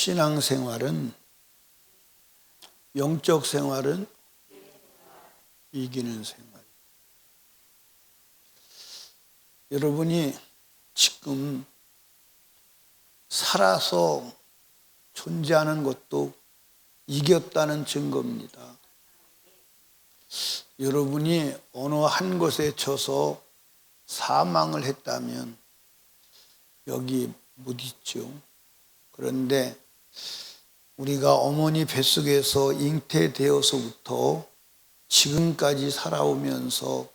신앙생활은, 영적 생활은 이기는 생활. 여러분이 지금 살아서 존재하는 것도 이겼다는 증거입니다. 여러분이 어느 한 곳에 쳐서 사망을 했다면 여기 못 있죠. 그런데 우리가 어머니 뱃속에서 잉태되어서부터 지금까지 살아오면서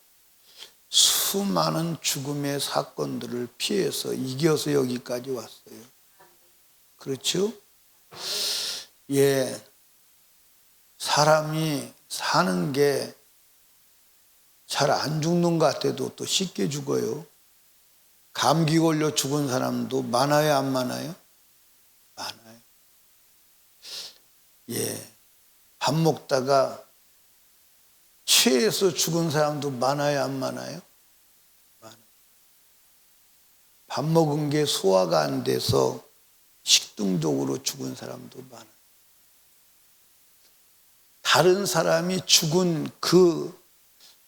수많은 죽음의 사건들을 피해서 이겨서 여기까지 왔어요. 그렇죠? 예, 사람이 사는 게 잘 안 죽는 것 같아도 또 쉽게 죽어요. 감기 걸려 죽은 사람도 많아요, 안 많아요? 많아요. 예, 밥 먹다가 체해서 죽은 사람도 많아요, 안 많아요? 많아요. 밥 먹은 게 소화가 안 돼서 식중독으로 죽은 사람도 많아요. 다른 사람이 죽은 그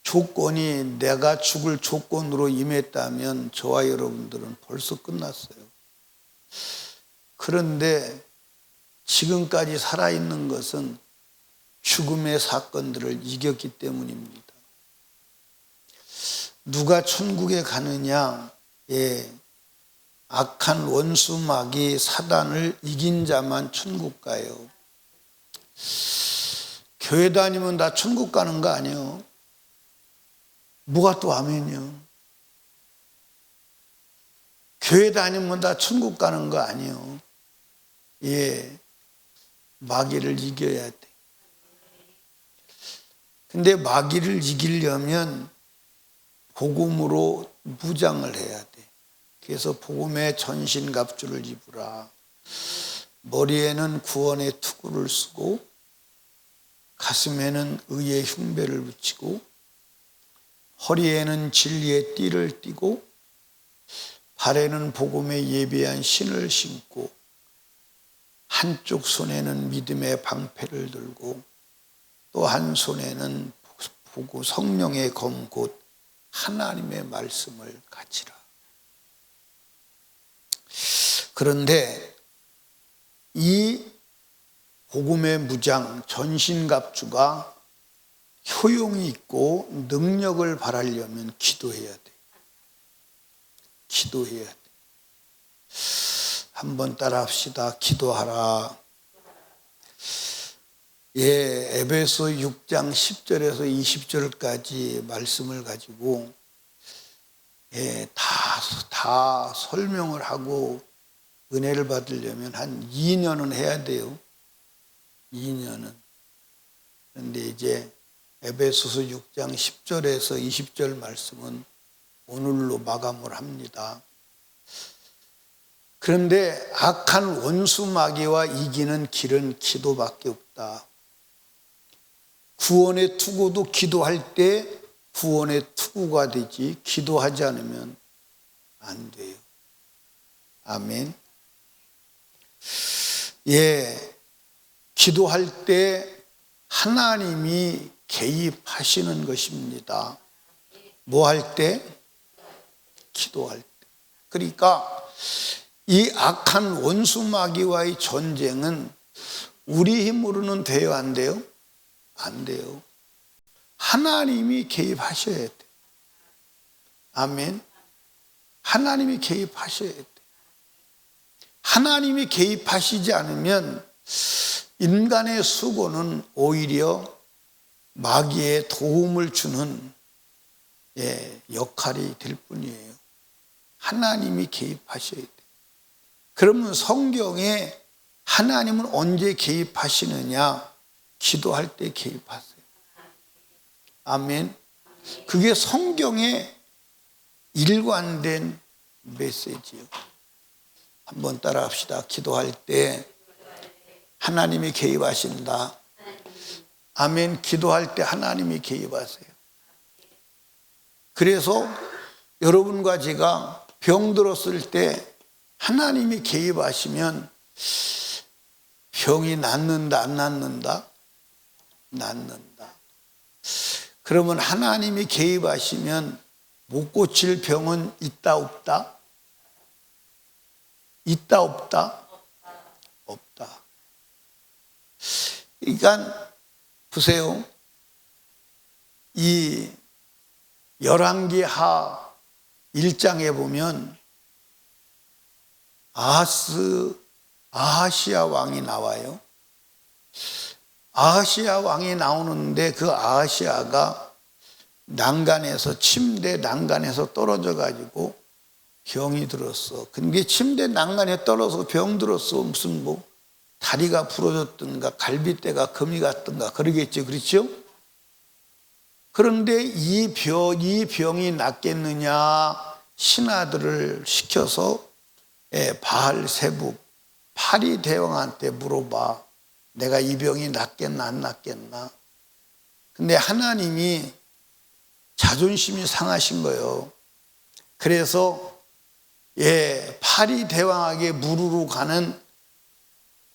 조건이 내가 죽을 조건으로 임했다면 저와 여러분들은 벌써 끝났어요. 그런데 지금까지 살아있는 것은 죽음의 사건들을 이겼기 때문입니다. 누가 천국에 가느냐? 예, 악한 원수 마귀 사단을 이긴 자만 천국 가요. 교회 다니면 다 천국 가는 거 아니에요? 뭐가 또 아멘이요? 교회 다니면 다 천국 가는 거 아니에요? 예, 마귀를 이겨야 돼. 근데 마귀를 이기려면 복음으로 무장을 해야 돼. 그래서 복음의 전신갑주를 입으라. 머리에는 구원의 투구를 쓰고 가슴에는 의의 흉배를 붙이고 허리에는 진리의 띠를 띠고 발에는 복음에 예비한 신을 신고 한쪽 손에는 믿음의 방패를 들고 또 한 손에는 보고 성령의 검 곧 하나님의 말씀을 가지라. 그런데 이 복음의 무장 전신갑주가 효용이 있고 능력을 발하려면 기도해야 돼. 기도해야 돼. 한번 따라 합시다. 기도하라. 예, 에베소 6장 10절에서 20절까지 말씀을 가지고 예, 다 설명을 하고 은혜를 받으려면 한 2년은 해야 돼요. 2년은. 그런데 이제 에베소서 6장 10절에서 20절 말씀은 오늘로 마감을 합니다. 그런데 악한 원수 마귀와 이기는 길은 기도밖에 없다. 구원의 투구도 기도할 때 구원의 투구가 되지 기도하지 않으면 안 돼요. 아멘. 예, 기도할 때 하나님이 개입하시는 것입니다. 뭐 할 때? 기도할 때. 그러니까 이 악한 원수 마귀와의 전쟁은 우리 힘으로는 돼요, 안 돼요? 안 돼요. 하나님이 개입하셔야 돼. 아멘. 하나님이 개입하셔야 돼. 하나님이 개입하시지 않으면 인간의 수고는 오히려 마귀의 도움을 주는 역할이 될 뿐이에요. 하나님이 개입하셔야 돼. 그러면 성경에 하나님은 언제 개입하시느냐? 기도할 때 개입하세요. 아멘. 그게 성경에 일관된 메시지예요. 한번 따라 합시다. 기도할 때 하나님이 개입하신다. 아멘. 기도할 때 하나님이 개입하세요. 그래서 여러분과 제가 병들었을 때 하나님이 개입하시면 병이 낫는다 안 낫는다? 낫는다. 그러면 하나님이 개입하시면 못 고칠 병은 있다 없다? 있다 없다? 없다. 그러니까 보세요. 이 열왕기하 1장에 보면 아하시야 왕이 나와요. 아하시야 왕이 나오는데 그 아하시야가 침대 난간에서 떨어져 가지고 병이 들었어. 근데 침대 난간에 떨어져서 병 들었어. 무슨 뭐 다리가 부러졌든가 갈비뼈가 금이 갔든가 그러겠죠. 그렇죠? 그런데 이 병이 낫겠느냐 신하들을 시켜서 바알세북 파리 대왕한테 물어봐. 내가 이 병이 낫겠나 안 낫겠나. 근데 하나님이 자존심이 상하신 거예요. 그래서 파리 대왕에게 물으러 가는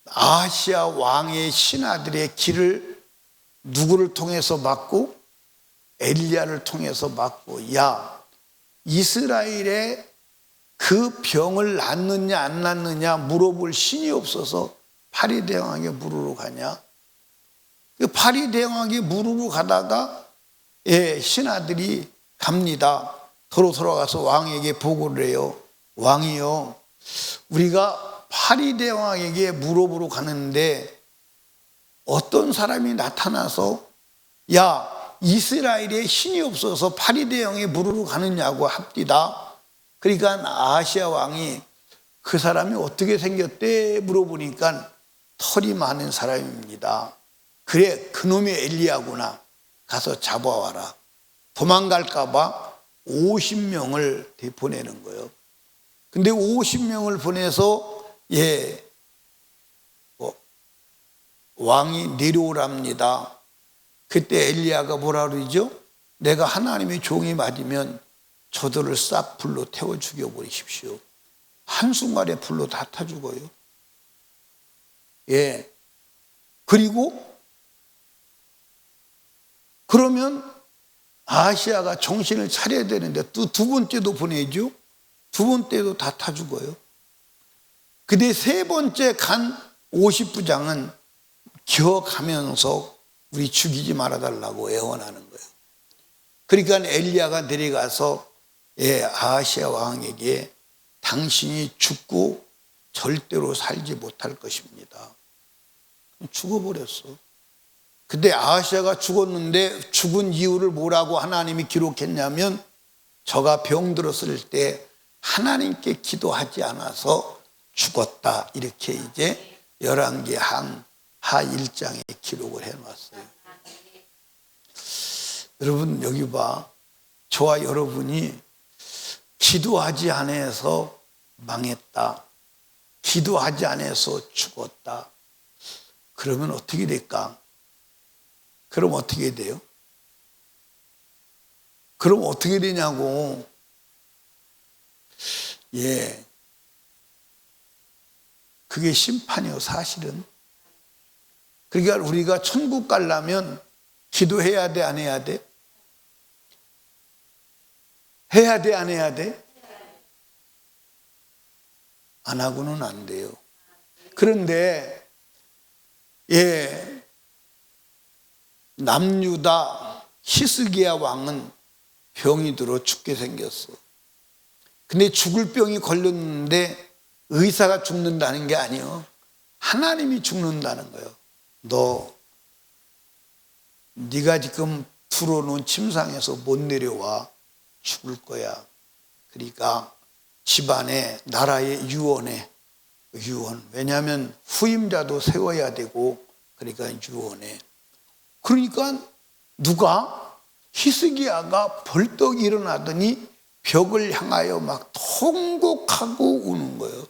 아하시야 왕의 신하들의 길을 누구를 통해서 막고? 엘리야를 통해서 막고, 야, 이스라엘에 그 병을 낫느냐 안 낫느냐 물어볼 신이 없어서 파리 대왕에게 물으러 가냐? 그 파리 대왕에게 물으러 가다가 신하들이 갑니다. 돌아가서 왕에게 보고를 해요. 왕이요, 우리가 파리 대왕에게 물어보러 가는데 어떤 사람이 나타나서 야, 이스라엘에 신이 없어서 파리 대왕에게 물으러 가느냐고 합디다. 그러니까 아하시야 왕이 그 사람이 어떻게 생겼대 물어보니까 털이 많은 사람입니다. 그래, 그놈이 엘리야구나. 가서 잡아와라. 도망갈까 봐 50명을 보내는 거예요. 근데 50명을 보내서 왕이 내려오랍니다. 그때 엘리야가 뭐라 그러죠? 내가 하나님의 종이 맞으면 저들을 싹 불로 태워 죽여버리십시오. 한순간에 불로 다 타 죽어요. 그리고 그러면 아하시야가 정신을 차려야 되는데 또 두 번째도 보내죠. 두 번째도 다 타 죽어요. 근데 세 번째 간 50부장은 기어가면서 우리 죽이지 말아달라고 애원하는 거예요. 그러니까 엘리야가 내려가서 아하시야 왕에게 당신이 죽고 절대로 살지 못할 것입니다. 죽어버렸어. 근데 아하시야가 죽었는데 죽은 이유를 뭐라고 하나님이 기록했냐면 저가 병들었을 때 하나님께 기도하지 않아서 죽었다. 이렇게 이제 열왕기하 1장에 기록을 해놨어요. 여러분 여기 봐. 저와 여러분이 기도하지 않아서 망했다. 기도하지 않아서 죽었다. 그러면 어떻게 될까? 그럼 어떻게 돼요? 그럼 어떻게 되냐고. 그게 심판이요, 사실은. 그러니까 우리가 천국 가려면 기도해야 돼, 안 해야 돼? 해야 돼, 안 해야 돼? 안 하고는 안 돼요. 그런데 남유다 히스기야 왕은 병이 들어 죽게 생겼어. 근데 죽을 병이 걸렸는데 의사가 죽는다는 게 아니에요. 하나님이 죽는다는 거예요. 네가 지금 들어놓은 침상에서 못 내려와. 죽을 거야. 그러니까 집안에, 나라의 유언. 왜냐하면 후임자도 세워야 되고, 그러니까 유언해. 그러니까 누가? 히스기야가 벌떡 일어나더니 벽을 향하여 막 통곡하고 우는 거예요.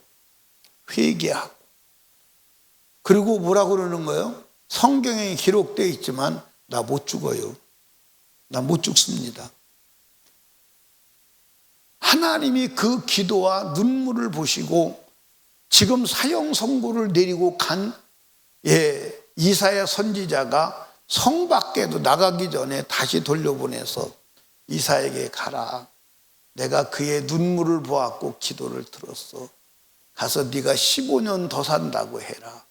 회개하고. 그리고 뭐라고 그러는 거예요? 성경에 기록되어 있지만 나 못 죽어요. 나 못 죽습니다. 하나님이 그 기도와 눈물을 보시고 지금 사형 선고를 내리고 간 이사야 선지자가 성 밖에도 나가기 전에 다시 돌려보내서 이사야에게 가라. 내가 그의 눈물을 보았고 기도를 들었어. 가서 네가 15년 더 산다고 해라.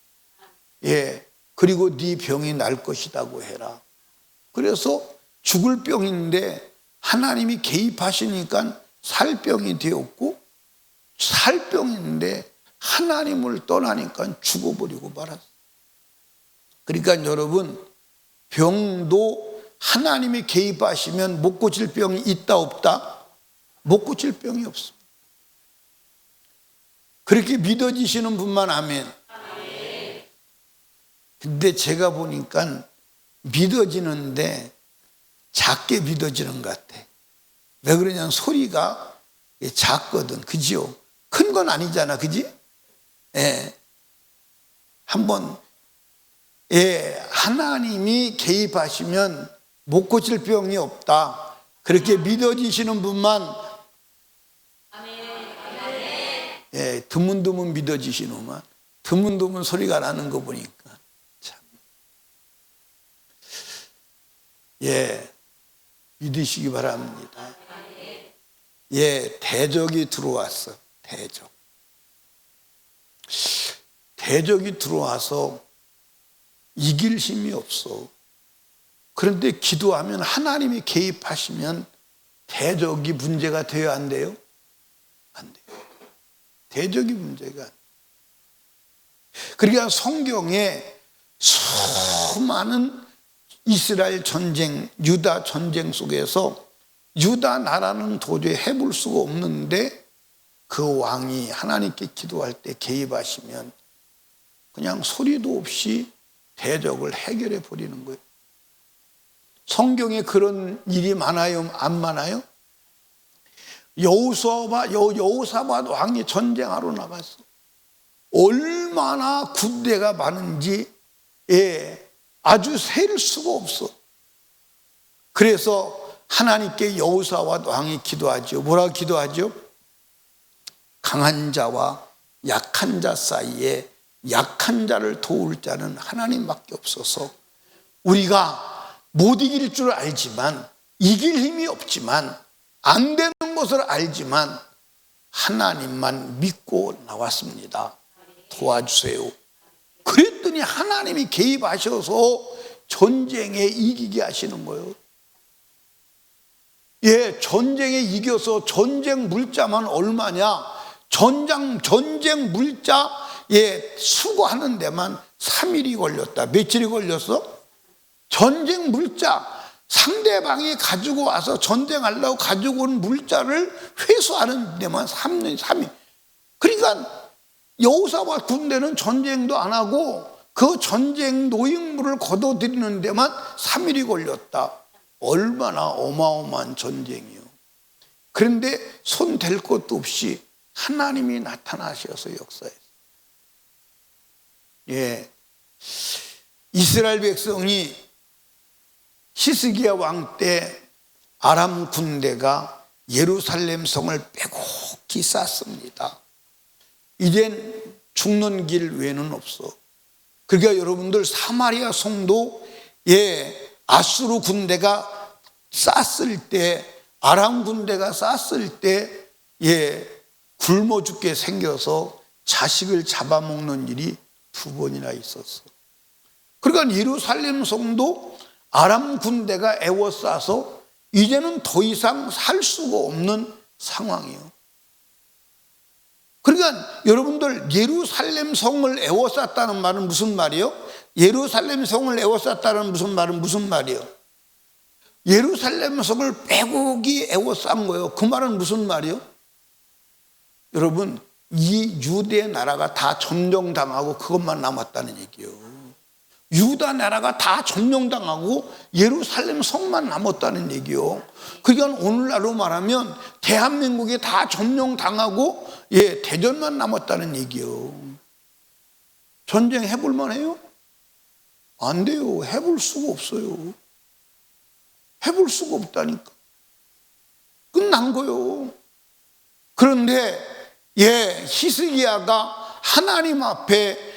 그리고 네 병이 날 것이라고 해라. 그래서 죽을 병인데 하나님이 개입하시니까 살 병이 되었고, 살 병인데 하나님을 떠나니까 죽어버리고 말았어. 그러니까 여러분, 병도 하나님이 개입하시면 못 고칠 병이 있다 없다? 못 고칠 병이 없습니다. 그렇게 믿어지시는 분만 아멘. 근데 제가 보니까 믿어지는데 작게 믿어지는 것 같아. 왜 그러냐면 소리가 작거든. 그지요? 큰 건 아니잖아. 그지? 한번 하나님이 개입하시면 못 고칠 병이 없다. 그렇게 믿어지시는 분만 드문드문 믿어지시는만 드문드문 소리가 나는 거 보니까 참 믿으시기 바랍니다. 대적이 들어왔어. 대적이 들어와서 이길 힘이 없어. 그런데 기도하면 하나님이 개입하시면 대적이 문제가 돼요, 안 돼요? 안 돼요. 대적이 문제가 안 돼요. 그러니까 성경에 수많은 이스라엘 전쟁, 유다 전쟁 속에서 유다 나라는 도저히 해볼 수가 없는데 그 왕이 하나님께 기도할 때 개입하시면 그냥 소리도 없이 대적을 해결해 버리는 거예요. 성경에 그런 일이 많아요? 안 많아요? 여호사밧 왕이 전쟁하러 나갔어. 얼마나 군대가 많은지 아주 셀 수가 없어. 그래서 하나님께 여호사밧 왕이 기도하죠. 뭐라고 기도하죠? 강한 자와 약한 자 사이에 약한 자를 도울 자는 하나님밖에 없어서 우리가 못 이길 줄 알지만, 이길 힘이 없지만, 안 되는 것을 알지만 하나님만 믿고 나왔습니다. 도와주세요. 그랬더니 하나님이 개입하셔서 전쟁에 이기게 하시는 거예요. 전쟁에 이겨서 전쟁 물자만 얼마냐? 전쟁 물자 수거하는 데만 3일이 걸렸다. 며칠이 걸렸어? 전쟁 물자, 상대방이 가지고 와서 전쟁하려고 가지고 온 물자를 회수하는 데만 3일. 그러니까 여호사밧 군대는 전쟁도 안 하고 그 전쟁 노획물을 거둬들이는 데만 3일이 걸렸다. 얼마나 어마어마한 전쟁이요. 그런데 손 댈 것도 없이 하나님이 나타나셔서 역사했어요. 이스라엘 백성이 히스기야 왕 때 아람 군대가 예루살렘 성을 빼곡히 쌌습니다. 이젠 죽는 길 외에는 없어. 그러니까 여러분들 사마리아 성도 아수르 군대가 쌌을 때, 아람 군대가 쌌을 때 굶어 죽게 생겨서 자식을 잡아먹는 일이 2번이나 있었어. 그러니까 예루살렘 성도 아람 군대가 애워싸서 이제는 더 이상 살 수가 없는 상황이에요. 그러니까 여러분들 예루살렘 성을 애워쌌다는 말은 무슨 말이에요? 예루살렘 성을 애워쌌다는 무슨 말이에요? 예루살렘 성을 빼곡히 애워싼 거예요. 그 말은 무슨 말이에요? 여러분, 이 유대 나라가 다 점령당하고 그것만 남았다는 얘기예요. 유다 나라가 다 점령당하고 예루살렘 성만 남았다는 얘기예요. 그러니까 오늘날로 말하면 대한민국이 다 점령당하고 대전만 남았다는 얘기예요. 전쟁 해볼 만해요? 안 돼요. 해볼 수가 없어요. 해볼 수가 없다니까. 끝난 거예요. 그런데 히스기야가 하나님 앞에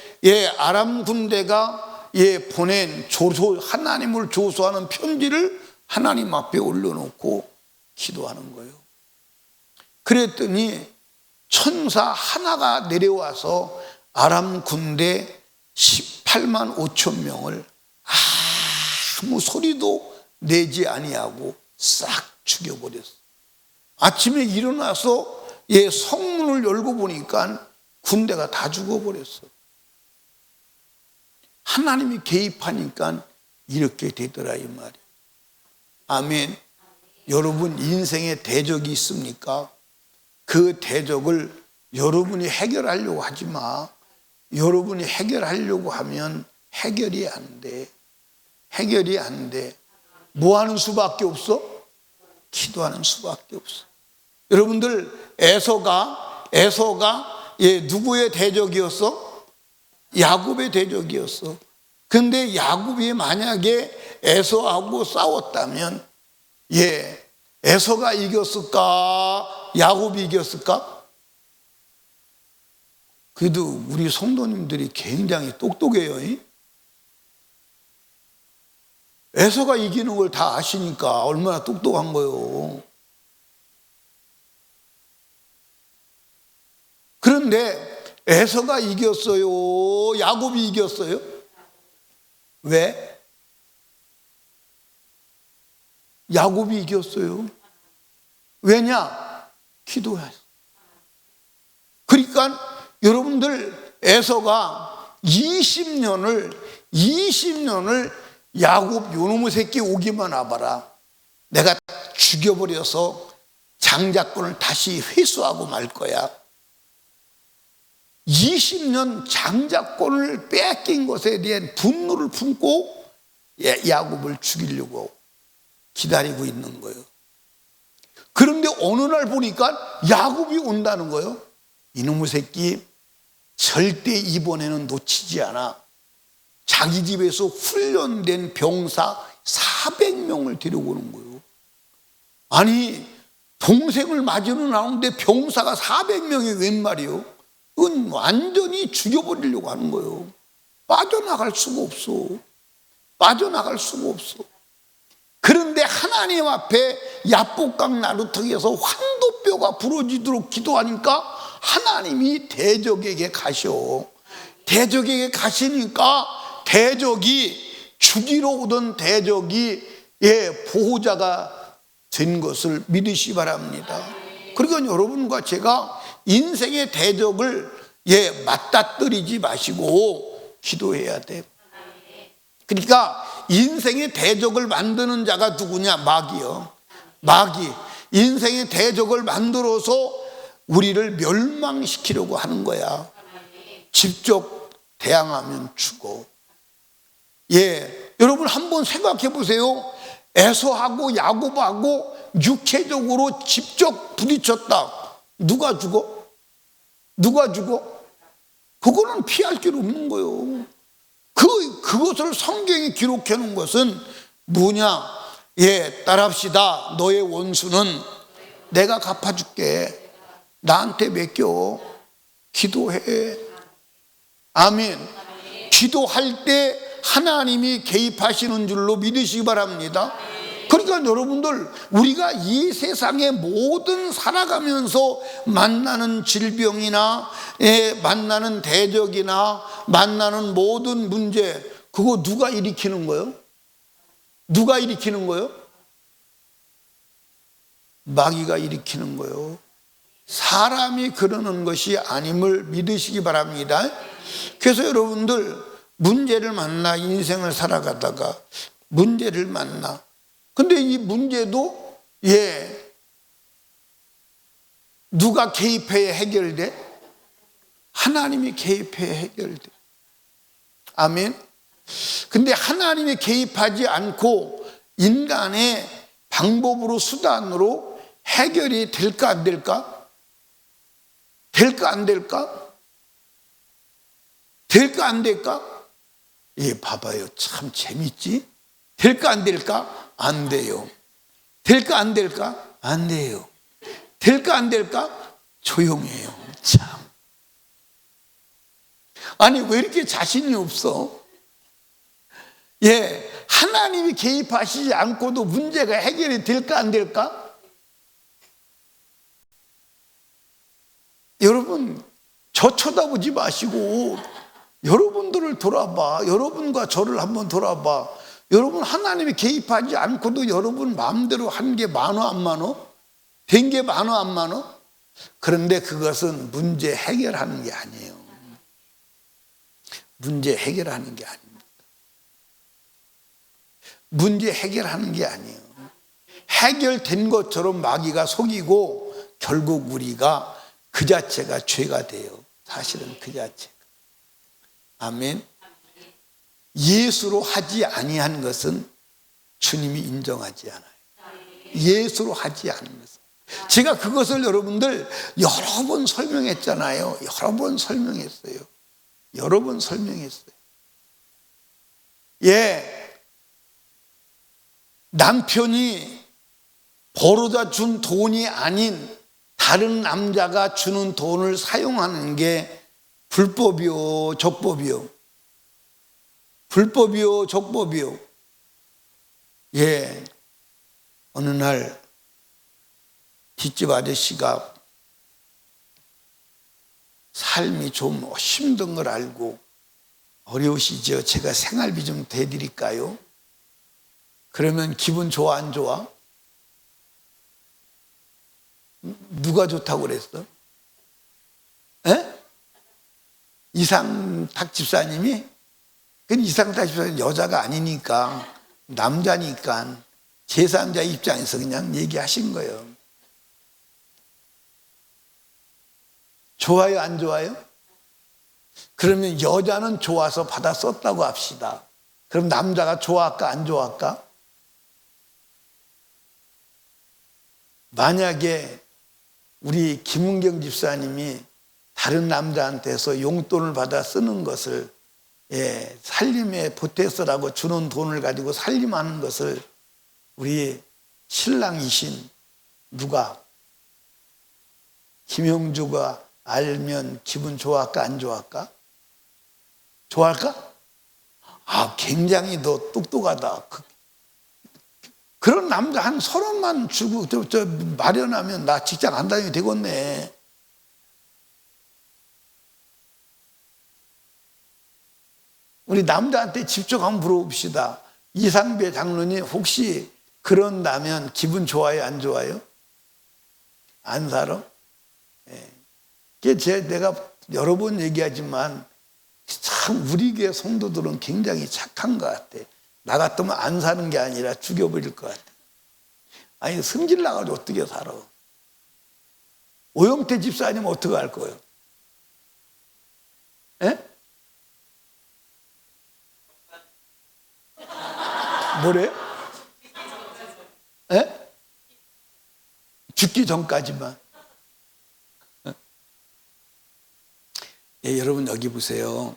아람 군대가 보낸 하나님을 조소하는 편지를 하나님 앞에 올려놓고 기도하는 거예요. 그랬더니 천사 하나가 내려와서 아람 군대 18만 5천 명을 아무 소리도 내지 아니하고 싹 죽여버렸어. 아침에 일어나서 성문을 열고 보니까 군대가 다 죽어버렸어. 하나님이 개입하니까 이렇게 되더라 이 말이야. 아멘. 여러분 인생에 대적이 있습니까? 그 대적을 여러분이 해결하려고 하지 마. 여러분이 해결하려고 하면 해결이 안 돼. 해결이 안 돼. 뭐 하는 수밖에 없어? 기도하는 수밖에 없어. 여러분들 에서가 누구의 대적이었어? 야곱의 대적이었어. 근데 야곱이 만약에 에서하고 싸웠다면 에서가 이겼을까? 야곱이 이겼을까? 그래도 우리 성도님들이 굉장히 똑똑해요. 에서가 이기는 걸 다 아시니까 얼마나 똑똑한 거예요. 그런데 에서가 이겼어요? 야곱이 이겼어요? 왜? 야곱이 이겼어요. 왜냐? 기도해서. 그러니까 여러분들 에서가 20년을 야곱 요놈의 새끼 오기만 와봐라. 내가 죽여버려서 장자권을 다시 회수하고 말 거야. 20년 장자권을 뺏긴 것에 대한 분노를 품고 야곱을 죽이려고 기다리고 있는 거예요. 그런데 어느 날 보니까 야곱이 온다는 거예요. 이놈의 새끼 절대 이번에는 놓치지 않아. 자기 집에서 훈련된 병사 400명을 데리고 오는 거예요. 아니 동생을 맞으러 나오는데 병사가 400명이 웬 말이에요? 그건 완전히 죽여버리려고 하는 거예요. 빠져나갈 수가 없어. 빠져나갈 수가 없어. 그런데 하나님 앞에 야복강 나루터기에서 환도뼈가 부러지도록 기도하니까 하나님이 대적에게 가셔. 대적에게 가시니까 대적이 죽이러 오던 대적이 보호자가 된 것을 믿으시기 바랍니다. 그러니까 여러분과 제가 인생의 대적을 맞닥뜨리지 마시고 기도해야 돼. 그러니까 인생의 대적을 만드는 자가 누구냐? 마귀요. 마귀. 인생의 대적을 만들어서 우리를 멸망시키려고 하는 거야. 직접 대항하면 죽어. 여러분 한번 생각해 보세요. 에서하고 야곱하고 육체적으로 직접 부딪혔다. 누가 죽어? 누가 죽어? 그거는 피할 길 없는 거예요. 그것을 성경이 기록해 놓은 것은 뭐냐? 따라합시다. 너의 원수는 내가 갚아줄게. 나한테 맡겨. 기도해. 아멘. 기도할 때 하나님이 개입하시는 줄로 믿으시기 바랍니다. 그러니까 여러분들 우리가 이 세상의 모든 살아가면서 만나는 질병이나 만나는 대적이나 만나는 모든 문제, 그거 누가 일으키는 거예요? 누가 일으키는 거예요? 마귀가 일으키는 거예요. 사람이 그러는 것이 아님을 믿으시기 바랍니다. 그래서 여러분들 문제를 만나 인생을 살아가다가 문제를 만나. 근데 이 문제도 누가 개입해야 해결돼? 하나님이 개입해야 해결돼. 아멘. 근데 하나님이 개입하지 않고 인간의 방법으로 수단으로 해결이 될까 안 될까? 될까 안 될까? 될까 안 될까? 봐봐요. 참 재밌지? 될까 안 될까? 안 돼요. 될까 안 될까? 안 돼요. 될까 안 될까? 조용해요. 참. 아니 왜 이렇게 자신이 없어? 예, 하나님이 개입하시지 않고도 문제가 해결이 될까 안 될까? 여러분, 저 쳐다보지 마시고 여러분들을 돌아봐. 여러분과 저를 한번 돌아봐. 여러분 하나님이 개입하지 않고도 여러분 마음대로 한 게 많어 안 많어? 된 게 많어 안 많어? 그런데 그것은 문제 해결하는 게 아니에요. 문제 해결하는 게 아닙니다. 문제 해결하는 게 아니에요. 해결된 것처럼 마귀가 속이고 결국 우리가 그 자체가 죄가 돼요. 사실은 그 자체가. 아멘. 예수로 하지 아니한 것은 주님이 인정하지 않아요. 예수로 하지 않은 것은. 제가 그것을 여러분들 여러 번 설명했잖아요. 여러 번 설명했어요. 여러 번 설명했어요. 예, 남편이 벌어다 준 돈이 아닌 다른 남자가 주는 돈을 사용하는 게 불법이요, 적법이요? 불법이요, 적법이요? 예, 어느 날 뒷집 아저씨가 삶이 좀 힘든 걸 알고 어려우시죠? 제가 생활비 좀 대드릴까요? 그러면 기분 좋아 안 좋아? 누가 좋다고 그랬어? 에? 이상탁 집사님이? 그 이상탁 집사님 여자가 아니니까 남자니까 제3자 입장에서 그냥 얘기하신 거예요. 좋아요 안 좋아요? 그러면 여자는 좋아서 받아 썼다고 합시다. 그럼 남자가 좋아할까 안 좋아할까? 만약에 우리 김은경 집사님이 다른 남자한테서 용돈을 받아 쓰는 것을, 예, 살림에 보태서라고 주는 돈을 가지고 살림하는 것을 우리 신랑이신 누가 김영주가 알면 기분 좋아할까 안 좋아할까? 좋아할까? 아, 굉장히 너 똑똑하다. 그런 남자 한 30만 주고 저 마련하면 나 직장 안 다니면 되겠네. 우리 남자한테 직접 한번 물어봅시다. 이상배 장로님 혹시 그런다면 기분 좋아요 안 좋아요? 안 살아? 예. 내가 여러 번 얘기하지만 참 우리 교회 성도들은 굉장히 착한 것 같아. 나 같으면 안 사는 게 아니라 죽여버릴 것 같아. 아니 승질 나가지고 어떻게 살아? 오영태 집사님 어떻게 할 거예요? 에? 뭐래? 에? 죽기 전까지만. 예, 여러분 여기 보세요.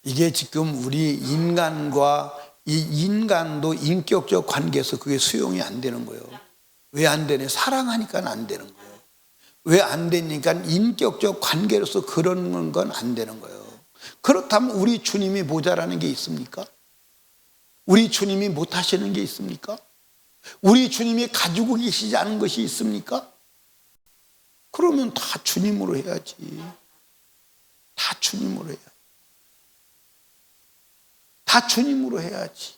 이게 지금 우리 인간과 이 인간도 인격적 관계에서 그게 수용이 안 되는 거예요. 왜 안 되냐? 사랑하니까 안 되는 거예요. 왜 안 되니까 인격적 관계로서 그런 건 안 되는 거예요. 그렇다면 우리 주님이 모자라는 게 있습니까? 우리 주님이 못하시는 게 있습니까? 우리 주님이 가지고 계시지 않은 것이 있습니까? 그러면 다 주님으로 해야지. 다 주님으로 해야지. 다 주님으로 해야지.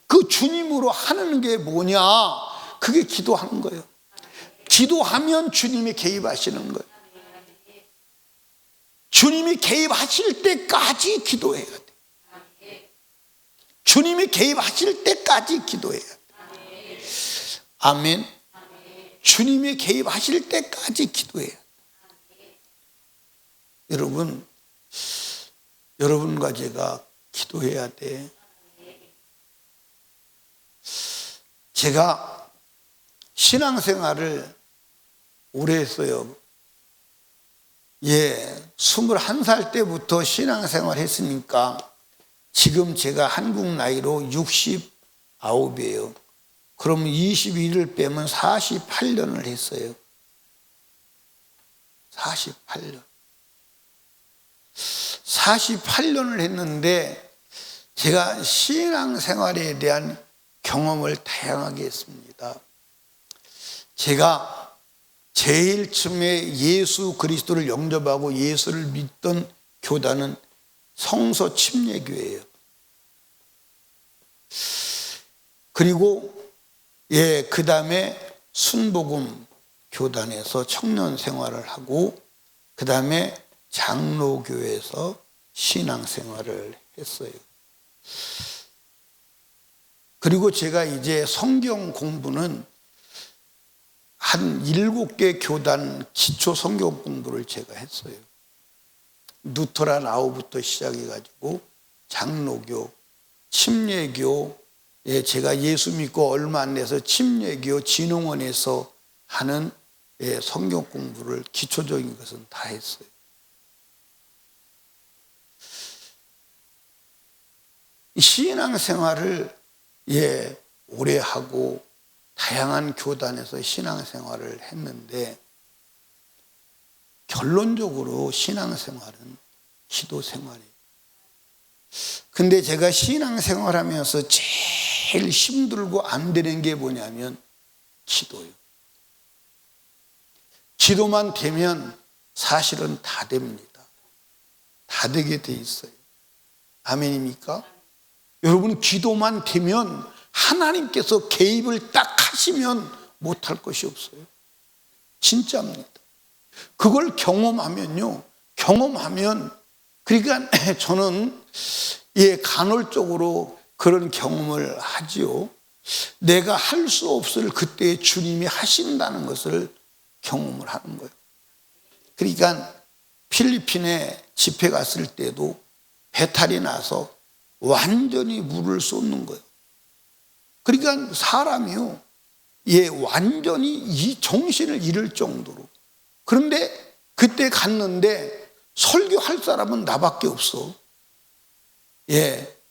그 주님으로 하는 게 뭐냐? 그게 기도하는 거예요. 기도하면 주님이 개입하시는 거예요. 주님이 개입하실 때까지 기도해야 돼. 주님이 개입하실 때까지 기도해야 돼. 아멘. 주님이 개입하실 때까지 기도해야 돼. 여러분과 제가 기도해야 돼. 제가 신앙생활을 오래 했어요. 예, 21살 때부터 신앙생활 했으니까 지금 제가 한국 나이로 69이에요. 그럼 21을 빼면 48년을 했어요. 48년. 48년을 했는데 제가 신앙생활에 대한 경험을 다양하게 했습니다. 제가 제일 처음에 예수 그리스도를 영접하고 예수를 믿던 교단은 성서 침례교회예요. 그리고 그 다음에 순복음 교단에서 청년 생활을 하고 그 다음에 장로교회에서 신앙생활을 했어요. 그리고 제가 이제 성경 공부는 한 7개 교단 기초 성경 공부를 제가 했어요. 누트란 아우부터 시작해가지고 장로교, 침례교, 제가 예수 믿고 얼마 안 돼서 침례교 진흥원에서 하는 성경 공부를 기초적인 것은 다 했어요. 신앙생활을 오래 하고 다양한 교단에서 신앙생활을 했는데 결론적으로 신앙생활은 기도생활이에요. 근데 제가 신앙생활하면서 제일 힘들고 안 되는 게 뭐냐면 기도요. 기도만 되면 사실은 다 됩니다. 다 되게 돼 있어요. 아멘입니까? 여러분, 기도만 되면 하나님께서 개입을 딱 하시면 못할 것이 없어요. 진짜입니다. 그걸 경험하면요, 그러니까 저는 간헐적으로 그런 경험을 하지요. 내가 할 수 없을 그때 주님이 하신다는 것을 경험을 하는 거예요. 그러니까 필리핀에 집회 갔을 때도 배탈이 나서 완전히 물을 쏟는 거예요. 그러니까 사람이요, 완전히 이 정신을 잃을 정도로. 그런데 그때 갔는데 설교할 사람은 나밖에 없어.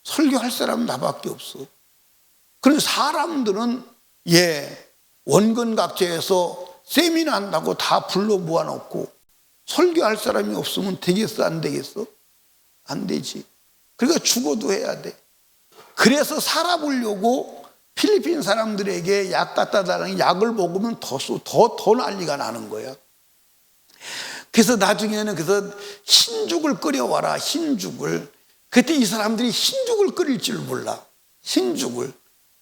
설교할 사람은 나밖에 없어. 그런 사람들은 원근각제에서 세미나 한다고 다 불러 모아놓고 설교할 사람이 없으면 되겠어, 안 되겠어? 안 되지. 그러니까 죽어도 해야 돼. 그래서 살아보려고 필리핀 사람들에게 약 갖다 달라는 약을 먹으면 더 난리가 나는 거야. 그래서 나중에는 흰죽을 끓여와라, 흰죽을. 그때 이 사람들이 흰죽을 끓일 줄 몰라. 흰죽을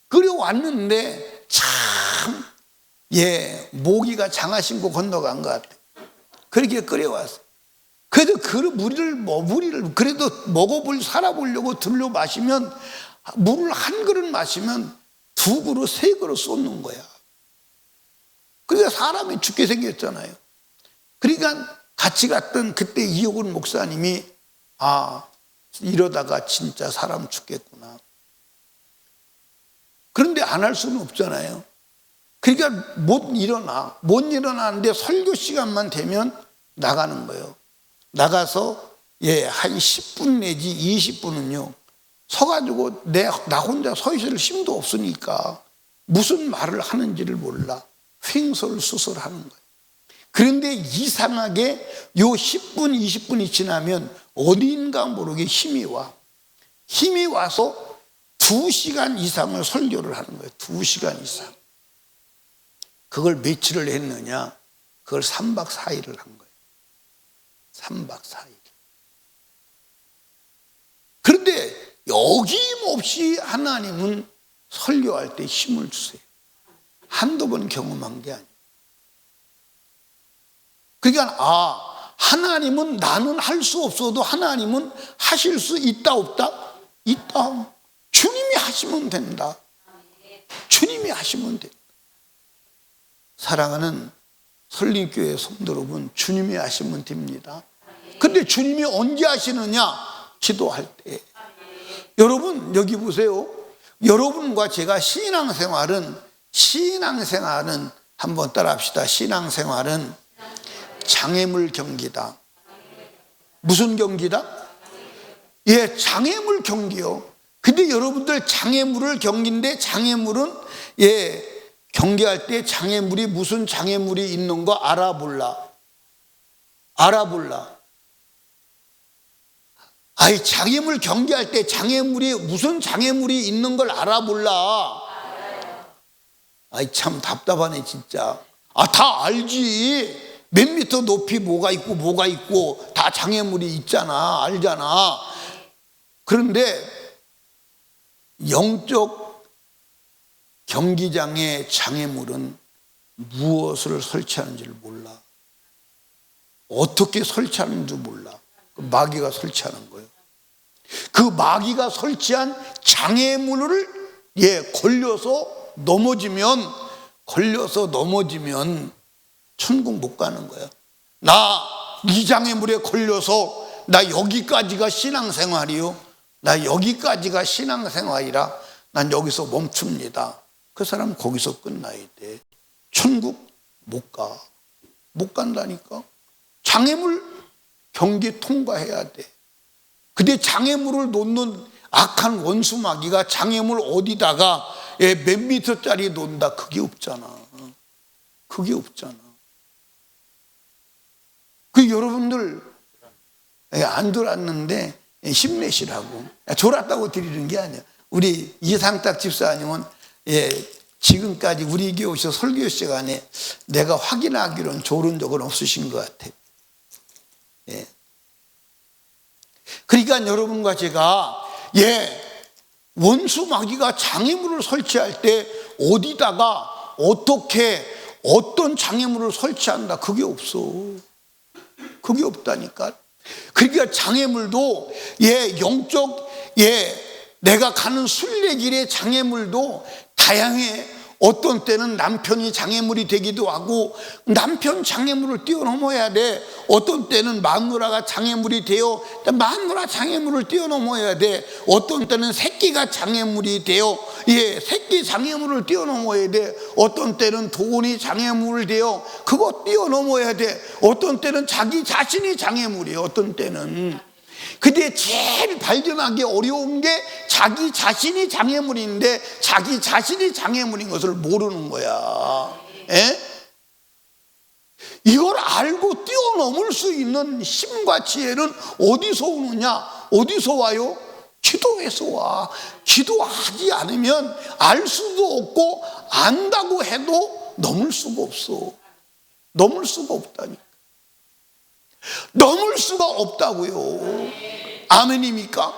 끓여왔는데 참 모기가 장화 신고 건너간 것 같아. 그렇게 끓여왔어. 그래도 그 물을 그래도 살아보려고 들려 마시면, 물을 한 그릇 마시면 2그릇, 3그릇 쏟는 거야. 그러니까 사람이 죽게 생겼잖아요. 그러니까 같이 갔던 그때 이호근 목사님이 이러다가 진짜 사람 죽겠구나. 그런데 안 할 수는 없잖아요. 그러니까 못 일어나는데 설교 시간만 되면 나가는 거예요. 나가서 한 10분 내지 20분은요 서가지고 나 혼자 서 있을 힘도 없으니까 무슨 말을 하는지를 몰라. 횡설수설하는 거예요. 그런데 이상하게 요 10분 20분이 지나면 어딘가 모르게 힘이 와서 2시간 이상을 설교를 하는 거예요. 2시간 이상. 그걸 며칠을 했느냐? 그걸 3박 4일을 한 거예요. 3박 4일. 그런데 여김없이 하나님은 설교할 때 힘을 주세요. 한두 번 경험한 게 아니에요. 그러니까 하나님은 나는 할 수 없어도 하나님은 하실 수 있다 없다? 있다. 주님이 하시면 된다. 주님이 하시면 된다. 사랑하는 설림교회 성도 여러분, 주님이 하시면 됩니다. 근데 주님이 언제 하시느냐? 기도할 때. 여러분 여기 보세요. 여러분과 제가 신앙생활은 한번 따라합시다. 신앙생활은 장애물 경기다. 무슨 경기다? 장애물 경기요. 근데 여러분들 장애물을 경기인데, 장애물은 경계할 때 장애물이 무슨 장애물이 있는 거 알아볼라. 아이, 장애물 경계할 때 장애물이 무슨 장애물이 있는 걸 알아 몰라? 아이, 참 답답하네 진짜. 다 알지. 몇 미터 높이 뭐가 있고 다 장애물이 있잖아, 알잖아. 그런데 영적 경기장의 장애물은 무엇을 설치하는지를 몰라. 어떻게 설치하는지 몰라. 마귀가 설치하는 거예요. 그 마귀가 설치한 장애물을 걸려서 넘어지면 천국 못 가는 거야. 나 이 장애물에 걸려서 나 여기까지가 신앙생활이요. 나 여기까지가 신앙생활이라 난 여기서 멈춥니다. 그 사람은 거기서 끝나야 돼. 천국 못 가. 못 간다니까. 장애물 경계 통과해야 돼. 근데 장애물을 놓는 악한 원수 마귀가 장애물 어디다가 몇 미터짜리 놓는다. 그게 없잖아. 그게 없잖아. 그 여러분들 안 돌았는데 힘내시라고. 졸았다고 드리는 게 아니야. 우리 이상탁 집사님은 지금까지 우리 교회 오셔서 설교 시간에 내가 확인하기로는 졸은 적은 없으신 것 같아. 그러니까 여러분과 제가 원수 마귀가 장애물을 설치할 때 어디다가 어떻게 어떤 장애물을 설치한다. 그게 없어. 그게 없다니까. 그러니까 장애물도 영적 내가 가는 순례길의 장애물도 다양해. 어떤 때는 남편이 장애물이 되기도 하고 남편 장애물을 뛰어넘어야 돼. 어떤 때는 마누라가 장애물이 되어 마누라 장애물을 뛰어넘어야 돼. 어떤 때는 새끼가 장애물이 되어 새끼 장애물을 뛰어넘어야 돼. 어떤 때는 돈이 장애물이 되어 그거 뛰어넘어야 돼. 어떤 때는 자기 자신이 장애물이에요. 어떤 때는. 근데 제일 발견하기 어려운 게 자기 자신이 장애물인데 자기 자신이 장애물인 것을 모르는 거야. 이걸 알고 뛰어넘을 수 있는 힘과 지혜는 어디서 오느냐? 어디서 와요? 기도에서 와. 기도하지 않으면 알 수도 없고 안다고 해도 넘을 수가 없어. 넘을 수가 없다니까. 넘을 수가 없다고요. 아멘입니까?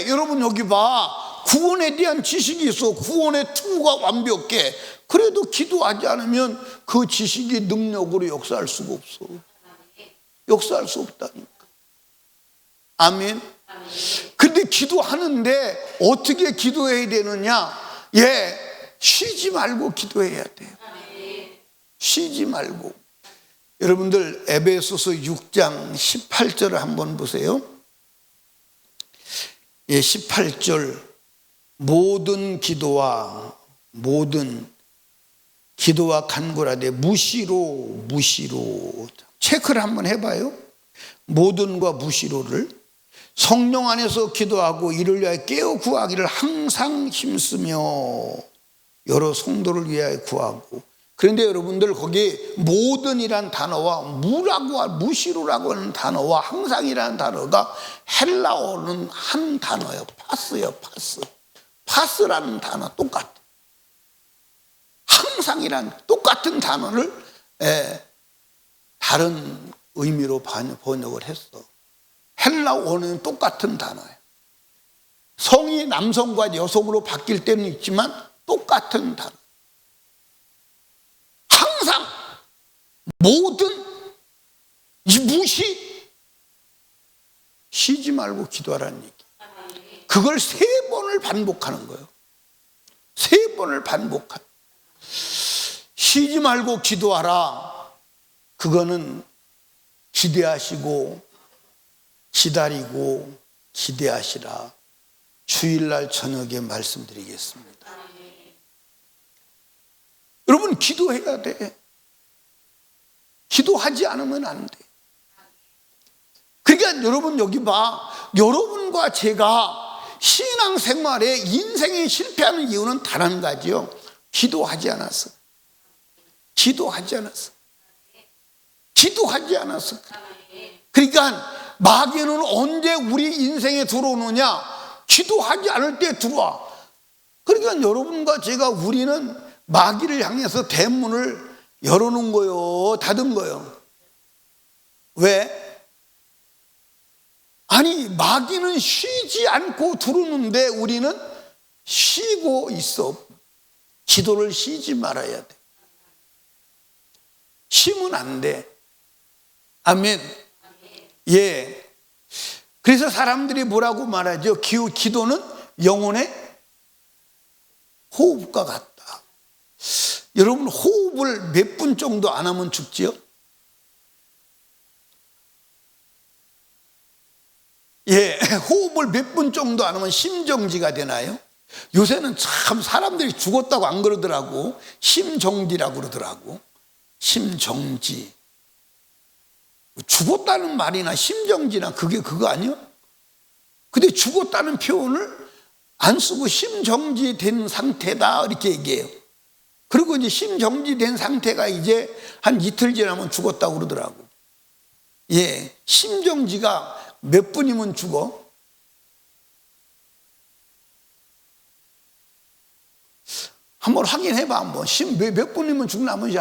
여러분 여기 봐. 구원에 대한 지식이 있어. 구원의 투구가 완벽해. 그래도 기도하지 않으면 그 지식이 능력으로 역사할 수가 없어. 역사할 수 없다니까. 아멘. 근데 기도하는데 어떻게 기도해야 되느냐? 쉬지 말고 기도해야 돼요. 쉬지 말고. 여러분들 에베소서 6장 18절을 한번 보세요. 18절 모든 기도와 간구라되 무시로 체크를 한번 해봐요. 모든과 무시로를 성령 안에서 기도하고 이를 위하여 깨어 구하기를 항상 힘쓰며 여러 성도를 위하여 구하고. 그런데 여러분들 거기 모든이란 단어와 무시로라고 하는 단어와 항상이라는 단어가 헬라어는 한 단어예요. 파스예요. 파스라는 단어 똑같아. 항상이란 똑같은 단어를 다른 의미로 번역을 했어. 헬라어는 똑같은 단어예요. 성이 남성과 여성으로 바뀔 때는 있지만 똑같은 단어. 항상 모든 이 쉬지 말고 기도하라는 얘기. 그걸 3번을 반복하는 거예요. 3번을 반복하는. 쉬지 말고 기도하라. 그거는 기대하시고 기다리고 기대하시라. 주일날 저녁에 말씀드리겠습니다. 여러분 기도해야 돼. 기도하지 않으면 안 돼. 그러니까 여러분 여기 봐. 여러분과 제가 신앙생활에 인생에 실패하는 이유는 단 한 가지요. 기도하지 않았어. 기도하지 않았어. 그러니까 마귀는 언제 우리 인생에 들어오느냐? 기도하지 않을 때 들어와. 그러니까 여러분과 제가 우리는 마귀를 향해서 대문을 열어놓은 거요, 닫은 거요. 왜? 아니, 마귀는 쉬지 않고 들어오는데 우리는 쉬고 있어. 기도를 쉬지 말아야 돼. 쉬면 안 돼. 아멘. 예. 그래서 사람들이 뭐라고 말하죠? 기도는 영혼의 호흡과 같다. 여러분, 호흡을 몇 분 정도 안 하면 죽지요? 예, 호흡을 몇 분 정도 안 하면 심정지가 되나요? 요새는 참 사람들이 죽었다고 안 그러더라고. 심정지라고 그러더라고. 심정지. 죽었다는 말이나 심정지나 그게 그거 아니야? 근데 죽었다는 표현을 안 쓰고 심정지 된 상태다 이렇게 얘기해요. 그리고 이제 심정지 된 상태가 이제 한 이틀 지나면 죽었다고 그러더라고. 예, 심정지가 몇 분이면 죽어? 한번 확인해봐. 한번 몇 분이면 죽나 한번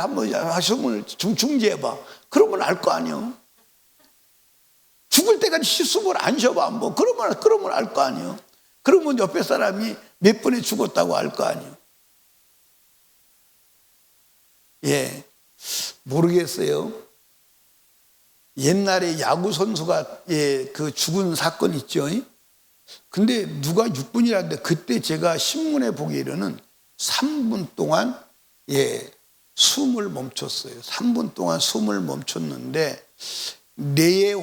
시험을 중지해봐. 그러면 알 거 아니에요. 죽을 때까지 숨을 안 쉬어봐. 한번 그러면 알 거 아니에요. 그러면 옆에 사람이 몇 분에 죽었다고 알 거 아니에요. 예, 모르겠어요. 옛날에 야구 선수가 그 죽은 사건 있죠. 근데 누가 6분이라는데 그때 제가 신문에 보기로는 3분 동안 숨을 멈췄어요. 3분 동안 숨을 멈췄는데 뇌에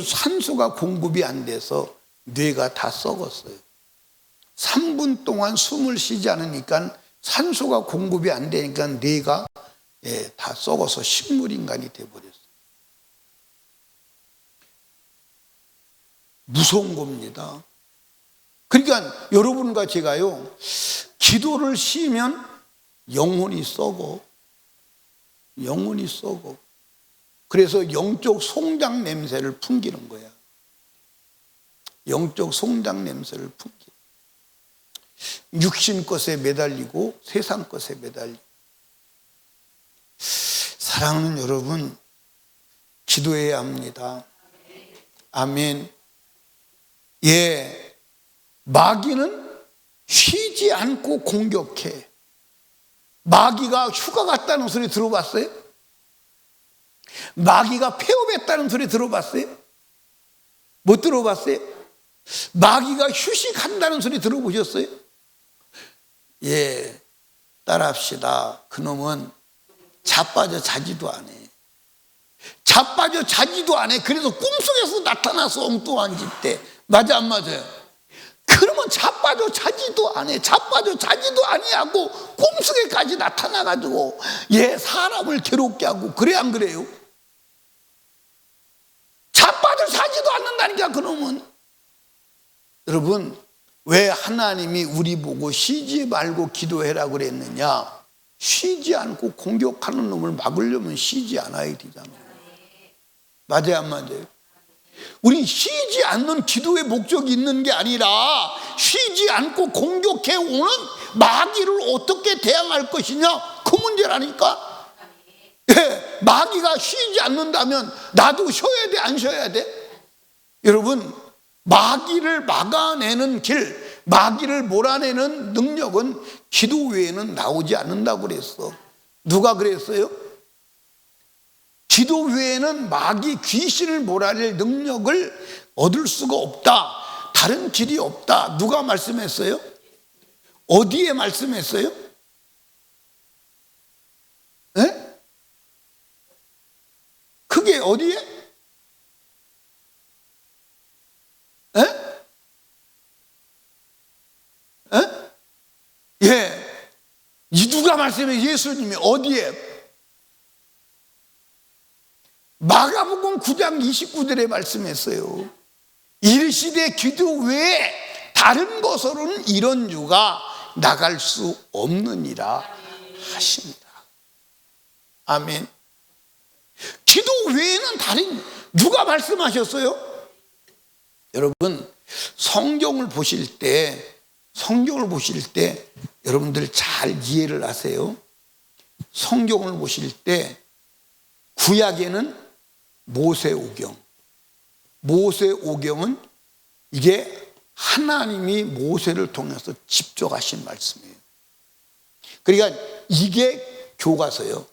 산소가 공급이 안 돼서 뇌가 다 썩었어요. 3분 동안 숨을 쉬지 않으니까 산소가 공급이 안 되니까 뇌가 다 썩어서 식물인간이 돼버렸어요. 무서운 겁니다. 그러니까 여러분과 제가요, 기도를 쉬면 영혼이 썩어. 영혼이 썩어. 그래서 영적 송장 냄새를 풍기는 거야. 영적 송장 냄새를 풍기. 육신 것에 매달리고 세상 것에 매달리고. 사랑하는 여러분, 기도해야 합니다. 아멘. 예, 마귀는 쉬지 않고 공격해. 마귀가 휴가 갔다는 소리 들어봤어요? 마귀가 폐업했다는 소리 들어봤어요? 못 들어봤어요? 마귀가 휴식한다는 소리 들어보셨어요? 예, 따라합시다. 그놈은 자빠져 자지도 안 해. 자빠져 자지도 안 해. 그래서 꿈속에서 나타나서 엉뚱한 짓대. 맞아 안 맞아요? 그러면 자빠져 자지도 안 해. 자빠져 자지도 아니하고 꿈속에까지 나타나가지고 사람을 괴롭게 하고. 그래 안 그래요? 자빠져 자지도 않는다니까 그놈은. 여러분, 왜 하나님이 우리 보고 쉬지 말고 기도해라 그랬느냐? 쉬지 않고 공격하는 놈을 막으려면 쉬지 않아야 되잖아요. 맞아요 안 맞아요? 우리 쉬지 않는 기도의 목적이 있는 게 아니라 쉬지 않고 공격해 오는 마귀를 어떻게 대항할 것이냐, 그 문제라니까. 마귀가 쉬지 않는다면 나도 쉬어야 돼, 안 쉬어야 돼? 여러분, 마귀를 막아내는 길, 마귀를 몰아내는 능력은 기도 외에는 나오지 않는다고 그랬어. 누가 그랬어요? 기도 외에는 마귀 귀신을 몰아낼 능력을 얻을 수가 없다. 다른 길이 없다. 누가 말씀했어요? 어디에 말씀했어요? 그게 어디에? 누가 말씀해? 예수님이 어디에? 마가복음 9장 29절에 말씀했어요. 이르시되 기도 외에 다른 것으로는 이런 유가 나갈 수 없느니라 하십니다. 아멘. 기도 외에는 다른, 누가 말씀하셨어요? 여러분, 성경을 보실 때 여러분들 잘 이해를 하세요. 성경을 보실 때 구약에는 모세오경은 이게 하나님이 모세를 통해서 직접 하신 말씀이에요. 그러니까 이게 교과서예요.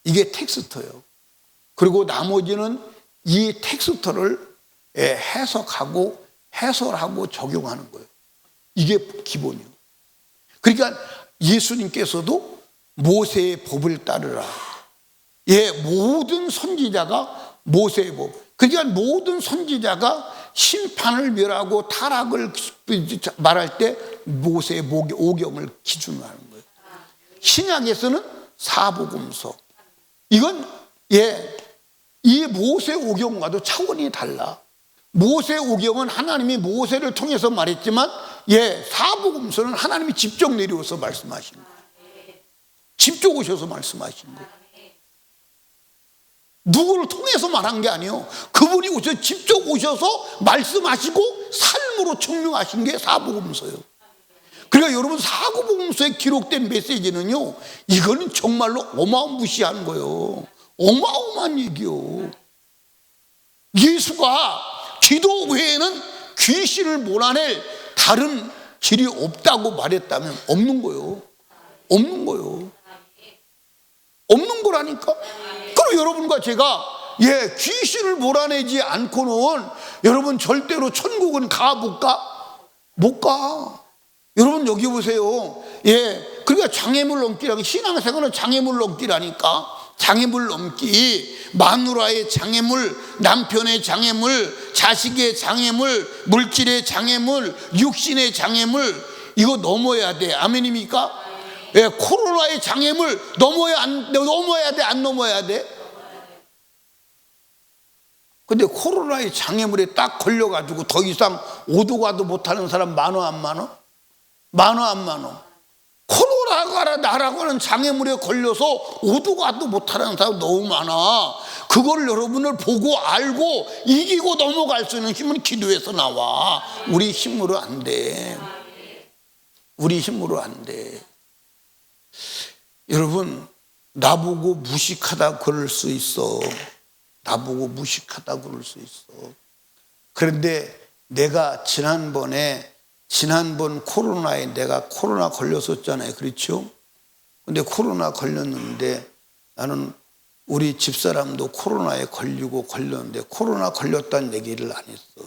이게 텍스트예요. 그리고 나머지는 이 텍스트를 해석하고 해설하고 적용하는 거예요. 이게 기본이에요. 그러니까 예수님께서도 모세의 법을 따르라. 모든 선지자가 모세의 법. 그러니까 모든 선지자가 심판을 멸하고 타락을 말할 때 모세의 오경을 기준으로 하는 거예요. 신약에서는 사복음서. 이건 이 모세 오경과도 차원이 달라. 모세 오경은 하나님이 모세를 통해서 말했지만 사복음서는 하나님이 직접 내려와서 말씀하신 거예요. 직접 오셔서 말씀하신 거예요. 누구를 통해서 말한 게 아니에요. 그분이 직접 오셔서 말씀하시고 삶으로 증명하신 게 사복음서예요. 그러니까 여러분, 사복음서에 기록된 메시지는요, 이거는 정말로 어마무시한 거예요. 어마어마한 얘기요. 예수가 기도 외에는 귀신을 몰아낼 다른 길이 없다고 말했다면 없는 거예요. 없는 거라니까. 그럼 여러분과 제가 귀신을 몰아내지 않고는 여러분 절대로 천국은 못 가. 여러분 여기 보세요. 그러니까 장애물 넘기라고, 신앙생활은 장애물 넘기라니까. 장애물 넘기, 마누라의 장애물, 남편의 장애물, 자식의 장애물, 물질의 장애물, 육신의 장애물, 이거 넘어야 돼. 아멘입니까? 코로나의 장애물 넘어야 돼, 안 넘어야 돼? 근데 코로나의 장애물에 딱 걸려가지고 더 이상 오도 가도 못하는 사람 많어, 안 많어? 많어. 코로나가 나라고 하는 장애물에 걸려서 오도 가도 못하는 사람 너무 많아. 그걸 여러분을 보고 알고 이기고 넘어갈 수 있는 힘은 기도에서 나와. 우리 힘으로 안 돼. 여러분, 나보고 무식하다 그럴 수 있어. 그런데 내가 지난번 코로나에 내가 코로나 걸렸었잖아요. 그렇죠? 근데 코로나 걸렸는데 나는 우리 집사람도 코로나에 걸렸는데 코로나 걸렸다는 얘기를 안 했어.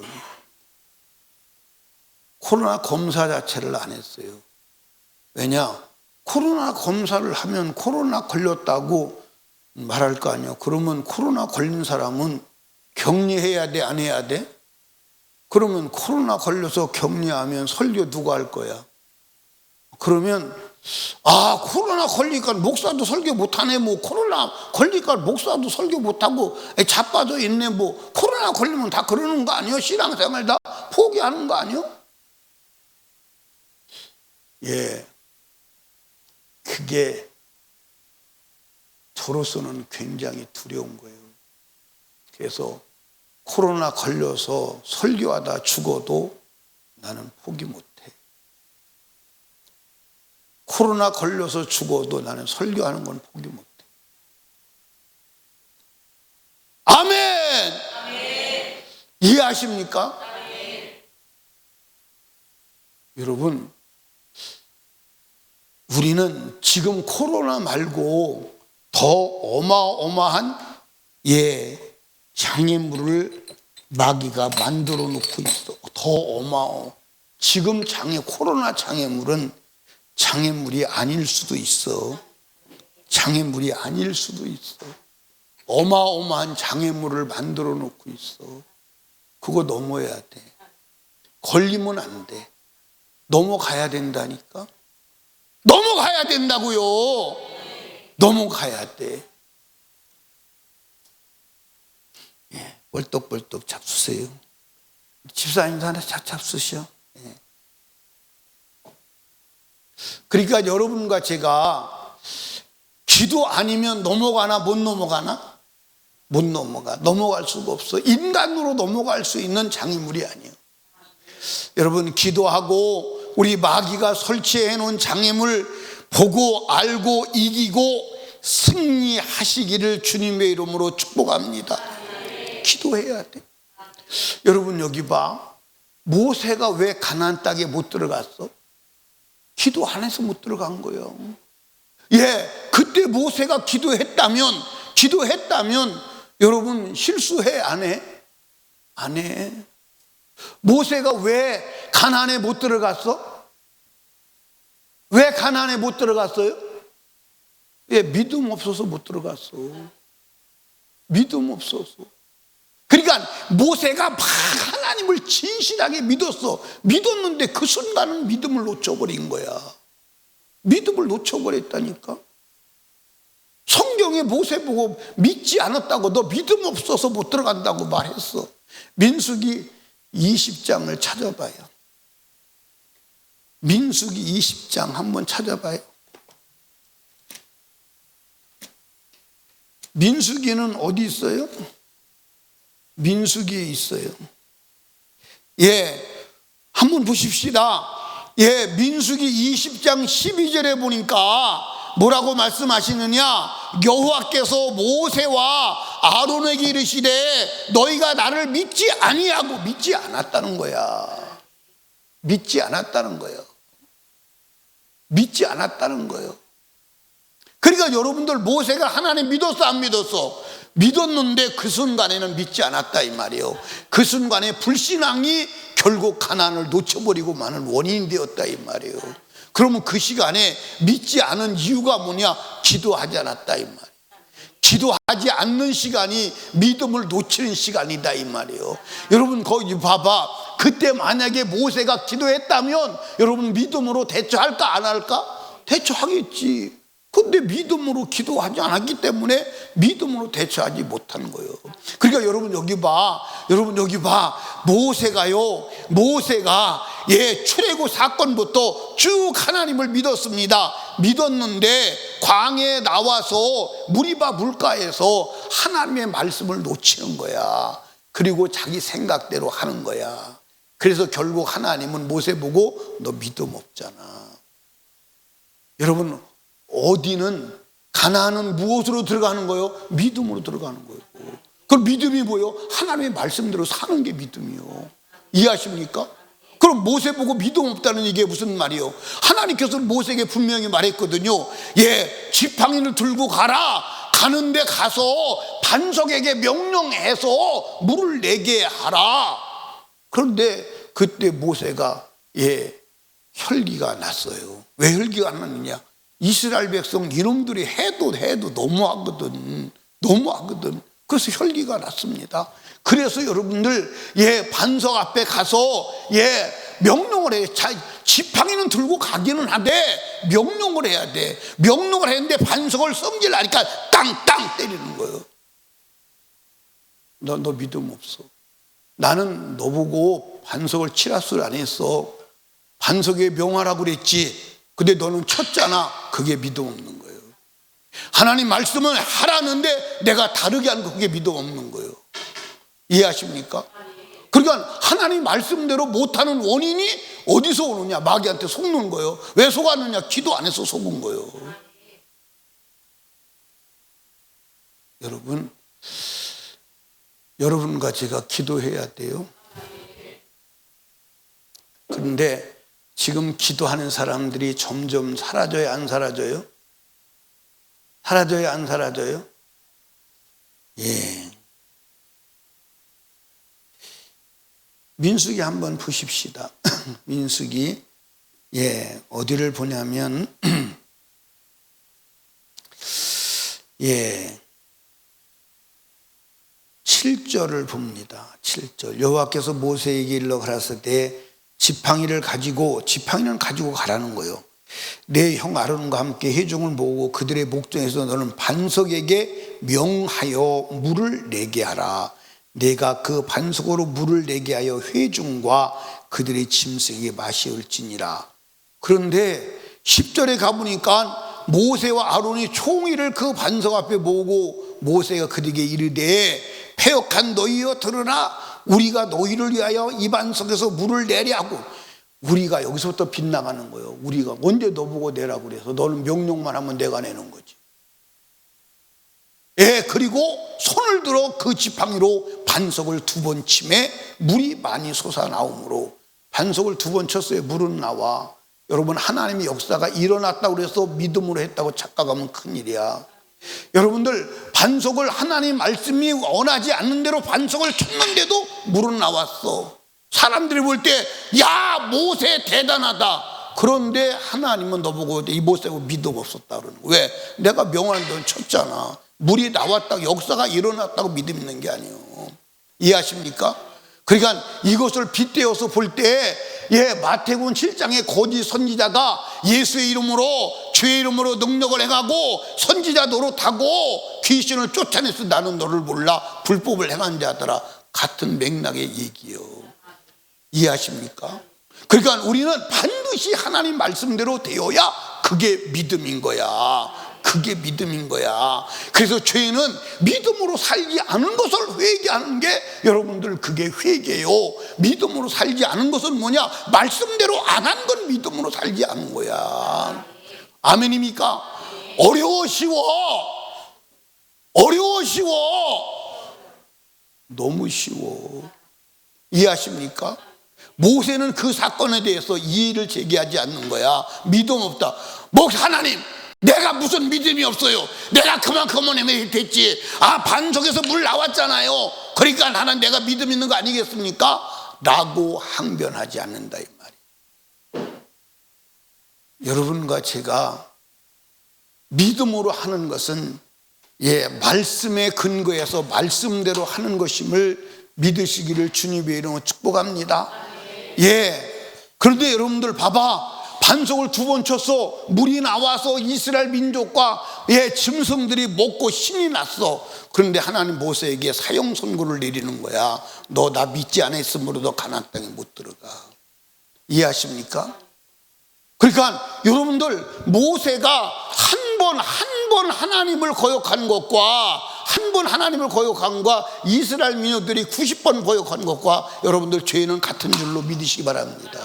코로나 검사 자체를 안 했어요. 왜냐? 코로나 검사를 하면 코로나 걸렸다고 말할 거 아니에요. 그러면 코로나 걸린 사람은 격리해야 돼, 안 해야 돼? 그러면 코로나 걸려서 격리하면 설교 누가 할 거야? 그러면 코로나 걸리니까 목사도 설교 못하네. 코로나 걸리니까 목사도 설교 못하고 자빠져 있네. 코로나 걸리면 다 그러는 거 아니에요? 신앙생활 다 포기하는 거 아니에요? 그게 저로서는 굉장히 두려운 거예요. 그래서 코로나 걸려서 설교하다 죽어도 나는 포기 못해. 코로나 걸려서 죽어도 나는 설교하는 건 포기 못해. 아멘! 이해하십니까? 여러분, 우리는 지금 코로나 말고 더 어마어마한 장애물을 마귀가 만들어 놓고 있어. 더 어마어마. 지금 코로나 장애물은 장애물이 아닐 수도 있어. 어마어마한 장애물을 만들어 놓고 있어. 그거 넘어야 돼. 걸리면 안 돼. 넘어가야 된다니까. 넘어가야 된다고요. 넘어가야 돼. 벌떡벌떡 잡수세요. 집사님도 하나 잡수셔. 그러니까 여러분과 제가 기도 아니면 넘어가나 못 넘어가나? 못 넘어갈 수가 없어. 인간으로 넘어갈 수 있는 장애물이 아니에요. 여러분, 기도하고 우리 마귀가 설치해 놓은 장애물 보고 알고 이기고 승리하시기를 주님의 이름으로 축복합니다. 기도해야 돼. 여러분, 여기 봐. 모세가 왜 가나안 땅에 못 들어갔어? 기도 안 해서 못 들어간 거예요. 그때 모세가 기도했다면 여러분, 실수해? 안 해? 안 해. 모세가 왜 가나안에 못 들어갔어? 왜 가나안에 못 들어갔어요? 믿음 없어서 못 들어갔어. 믿음 없어서. 그러니까 모세가 막 하나님을 진실하게 믿었는데 그 순간은 믿음을 놓쳐버린 거야. 믿음을 놓쳐버렸다니까. 성경에 모세 보고 믿지 않았다고, 너 믿음 없어서 못 들어간다고 말했어. 민수기 20장을 찾아봐요. 민수기 20장 한번 찾아봐요. 민수기는 어디 있어요? 민수기에 있어요. 한번 보십시다. 민수기 20장 12절에 보니까 뭐라고 말씀하시느냐? 여호와께서 모세와 아론에게 이르시되 너희가 나를 믿지 아니하고, 믿지 않았다는 거야. 믿지 않았다는 거예요. 믿지 않았다는 거예요. 그러니까 여러분들, 모세가 하나님 믿었어 안 믿었어? 믿었는데 그 순간에는 믿지 않았다 이 말이에요. 그 순간에 불신앙이 결국 가나안을 놓쳐버리고 마는 원인이 되었다 이 말이에요. 그러면 그 시간에 믿지 않은 이유가 뭐냐? 기도하지 않았다 이 말이에요. 기도하지 않는 시간이 믿음을 놓치는 시간이다 이 말이에요. 여러분, 거기 봐봐. 그때 만약에 모세가 기도했다면 여러분, 믿음으로 대처할까 안 할까? 대처하겠지. 근데 믿음으로 기도하지 않았기 때문에 믿음으로 대처하지 못한 거예요. 그러니까 여러분, 여기 봐. 모세가 출애굽 사건부터 쭉 하나님을 믿었습니다. 믿었는데 광야에 나와서 무리바 물가에서 하나님의 말씀을 놓치는 거야. 그리고 자기 생각대로 하는 거야. 그래서 결국 하나님은 모세 보고 너 믿음 없잖아. 여러분, 가나안은 무엇으로 들어가는 거예요? 믿음으로 들어가는 거예요. 그 믿음이 뭐예요? 하나님의 말씀대로 사는 게 믿음이요. 이해하십니까? 그럼 모세 보고 믿음 없다는 이게 무슨 말이에요? 하나님께서는 모세에게 분명히 말했거든요. 지팡이를 들고 가라. 가는데 가서 반석에게 명령해서 물을 내게 하라. 그런데 그때 모세가 혈기가 났어요. 왜 혈기가 났느냐? 이스라엘 백성 이놈들이 해도 너무하거든. 그래서 혈기가 났습니다. 그래서 여러분들 반석 앞에 가서 명령을 해. 지팡이는 들고 가기는 하되 명령을 해야 돼. 명령을 했는데 반석을 성질나니까 땅땅 때리는 거예요. 너 믿음 없어. 나는 너 보고 반석을 치라 소리 안 했어. 반석에 명하라고 그랬지. 근데 너는 쳤잖아. 그게 믿음 없는 거예요. 하나님 말씀은 하라는데 내가 다르게 하는 거, 그게 믿음 없는 거예요. 이해하십니까? 그러니까 하나님 말씀대로 못하는 원인이 어디서 오느냐? 마귀한테 속는 거예요. 왜 속았느냐? 기도 안 해서 속은 거예요. 여러분과 제가 기도해야 돼요. 그런데 지금 기도하는 사람들이 점점 사라져요, 안 사라져요? 사라져요, 안 사라져요? 민수기 한번 보십시다. 민수기, 어디를 보냐면, 7절을 봅니다. 7절. 여호와께서 모세에게 일러 가라사대 때 지팡이는 가지고 가라는 거예요. 내 형 아론과 함께 회중을 모으고 그들의 목전에서 너는 반석에게 명하여 물을 내게 하라. 내가 그 반석으로 물을 내게 하여 회중과 그들의 짐승에게 마시울지니라. 그런데 10절에 가보니까 모세와 아론이 총의를 그 반석 앞에 모으고 모세가 그들에게 이르되 패역한 너희여 들으라. 우리가 너희를 위하여 이 반석에서 물을 내려 하고. 우리가 여기서부터 빗나가는 거예요. 우리가 언제 너 보고 내라고 그래서 너는 명령만 하면 내가 내는 거지. 예, 그리고 손을 들어 그 지팡이로 반석을 2번 치매 물이 많이 솟아나오므로 반석을 2번 쳤어요. 물은 나와. 여러분, 하나님의 역사가 일어났다고 그래서 믿음으로 했다고 착각하면 큰일이야. 여러분들, 반석을 하나님 말씀이 원하지 않는 대로 반석을 쳤는데도 물은 나왔어. 사람들이 볼 때 야, 모세 대단하다. 그런데 하나님은 너보고 이 모세고 믿음 없었다 그러는 거야. 왜? 내가 명하는 대로 쳤잖아. 물이 나왔다고, 역사가 일어났다고 믿음 있는 게 아니에요. 이해하십니까? 그러니까 이것을 빗대어서 볼 때, 예, 마태복음 7장에 거짓 선지자가 예수의 이름으로, 주의 이름으로 능력을 행하고 선지자 노릇하고 귀신을 쫓아내서 나는 너를 몰라 불법을 행한 자더라. 같은 맥락의 얘기요. 이해하십니까? 그러니까 우리는 반드시 하나님 말씀대로 되어야 그게 믿음인 거야. 그게 믿음인 거야. 그래서 죄는 믿음으로 살지 않은 것을 회개하는 게, 여러분들, 그게 회개요. 믿음으로 살지 않은 것은 뭐냐? 말씀대로 안 한 건 믿음으로 살지 않은 거야. 아멘입니까? 어려워 쉬워? 어려워 쉬워? 너무 쉬워. 이해하십니까? 모세는 그 사건에 대해서 이의를 제기하지 않는 거야. 믿음 없다. 뭐 하나님, 내가 무슨 믿음이 없어요. 내가 그만큼은 됐지. 아, 반석에서 물 나왔잖아요. 그러니까 나는 내가 믿음 있는 거 아니겠습니까? 라고 항변하지 않는다, 이 말이에요. 여러분과 제가 믿음으로 하는 것은, 예, 말씀에 근거해서 말씀대로 하는 것임을 믿으시기를 주님의 이름으로 축복합니다. 예. 그런데 여러분들 봐봐. 반석을 2번 쳤어. 물이 나와서 이스라엘 민족과, 예, 짐승들이 먹고 신이 났어. 그런데 하나님 모세에게 사형 선고를 내리는 거야. 너 나 믿지 않았으므로 너 가나안 땅에 못 들어가. 이해하십니까? 그러니까 여러분들, 모세가 한 번 하나님을 거역한 것과 한 번 하나님을 거역한 것과 이스라엘 민족들이 90번 거역한 것과 여러분들 죄는 같은 줄로 믿으시기 바랍니다.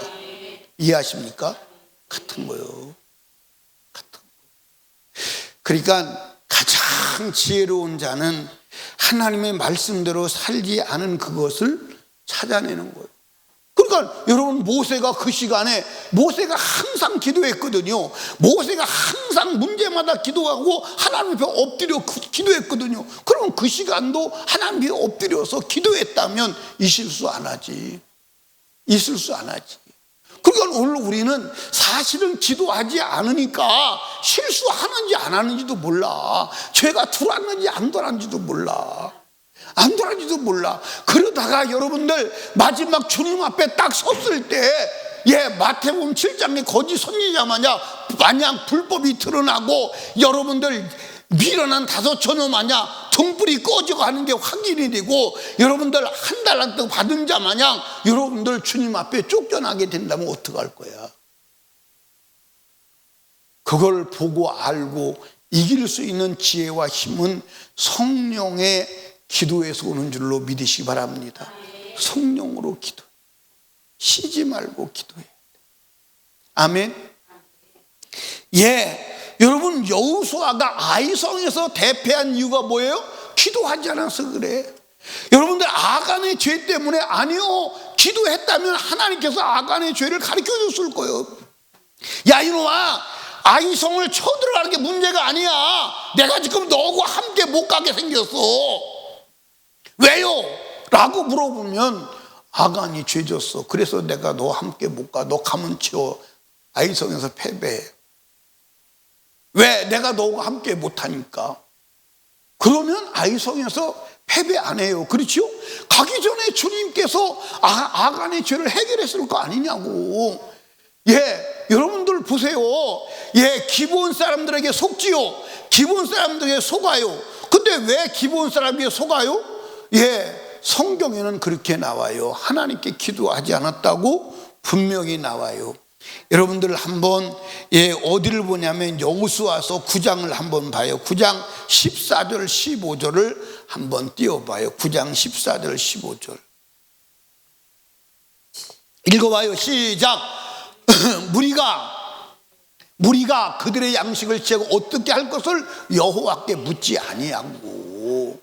이해하십니까? 같은 거요. 같은 거. 그러니까 가장 지혜로운 자는 하나님의 말씀대로 살지 않은 그것을 찾아내는 거예요. 그러니까 여러분, 모세가 그 시간에, 모세가 항상 기도했거든요. 모세가 항상 문제마다 기도하고 하나님 앞에 엎드려 기도했거든요. 그러면 그 시간도 하나님 앞에 엎드려서 기도했다면 이 실수 안 하지. 이 실수 안 하지. 그러니까 오늘 우리는 사실은 기도하지 않으니까 실수하는지 안 하는지도 몰라. 죄가 들어왔는지 안 들어왔는지도 몰라. 안 들어왔는지도 몰라. 그러다가 여러분들 마지막 주님 앞에 딱 섰을 때, 예, 마태복음 7장에 거짓 선지자 마냥 불법이 드러나고 여러분들 미련한 5처녀 마냥 등불이 꺼져가는 게 확인이 되고 여러분들 한 달란트 받은 자 마냥 여러분들 주님 앞에 쫓겨나게 된다면 어떡할 거야? 그걸 보고 알고 이길 수 있는 지혜와 힘은 성령의 기도에서 오는 줄로 믿으시기 바랍니다. 성령으로 기도, 쉬지 말고 기도해야 돼. 아멘. 예, 여러분, 여호수아가 아이성에서 대패한 이유가 뭐예요? 기도하지 않아서 그래. 여러분들, 아간의 죄 때문에 아니요. 기도했다면 하나님께서 아간의 죄를 가르쳐 줬을 거예요. 야, 이놈아, 아이성을 쳐들어가는 게 문제가 아니야. 내가 지금 너하고 함께 못 가게 생겼어. 왜요? 라고 물어보면 아간이 죄졌어. 그래서 내가 너 함께 못 가. 너 가면 치워. 아이성에서 패배해. 왜? 내가 너와 함께 못하니까. 그러면 아이성에서 패배 안 해요. 그렇죠? 가기 전에 주님께서 아간의 죄를 해결했을 거 아니냐고. 예, 여러분들 보세요. 예, 기브온 사람들에게 속지요. 기브온 사람들에게 속아요. 근데 왜 기브온 사람에게 속아요? 예, 성경에는 그렇게 나와요. 하나님께 기도하지 않았다고 분명히 나와요. 여러분들 한번 어디를 보냐면 여호수아서 9장을 한번 봐요. 9장 14절 15절을 한번 띄워봐요. 9장 14절 15절 읽어봐요. 시작. 무리가 그들의 양식을 채고 어떻게 할 것을 여호와께 묻지 아니하고.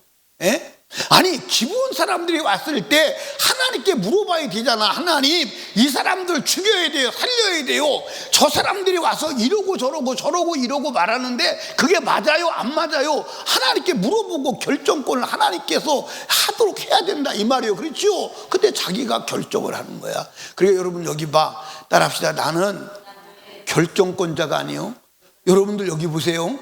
아니 기브온 사람들이 왔을 때 하나님께 물어봐야 되잖아. 하나님, 이 사람들 죽여야 돼요, 살려야 돼요. 저 사람들이 와서 이러고 저러고 이러고 말하는데 그게 맞아요, 안 맞아요? 하나님께 물어보고 결정권을 하나님께서 하도록 해야 된다, 이 말이에요. 그렇죠? 근데 자기가 결정을 하는 거야. 그러니까 여러분 여기 봐, 따라합시다. 나는 결정권자가 아니요. 여러분들 여기 보세요.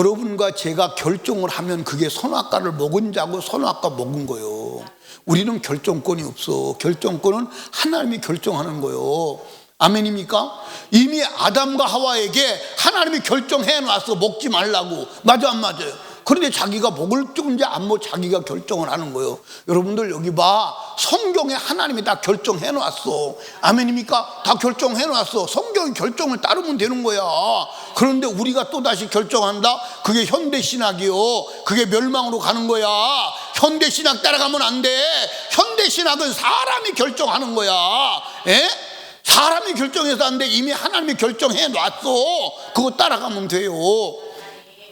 여러분과 제가 결정을 하면 그게 선악과를 먹은 자고 선악과 먹은 거예요. 우리는 결정권이 없어. 결정권은 하나님이 결정하는 거예요. 아멘입니까? 이미 아담과 하와에게 하나님이 결정해 놨어. 먹지 말라고. 맞아, 안 맞아요? 그런데 자기가 먹을 건지 안 먹을 자기가 결정을 하는 거예요. 여러분들 여기 봐, 성경에 하나님이 다 결정해 놨어. 아멘입니까? 다 결정해 놨어. 성경의 결정을 따르면 되는 거야. 그런데 우리가 또다시 결정한다? 그게 현대신학이요. 그게 멸망으로 가는 거야. 현대신학 따라가면 안 돼. 현대신학은 사람이 결정하는 거야. 사람이 결정해서 안 돼. 이미 하나님이 결정해 놨어. 그거 따라가면 돼요.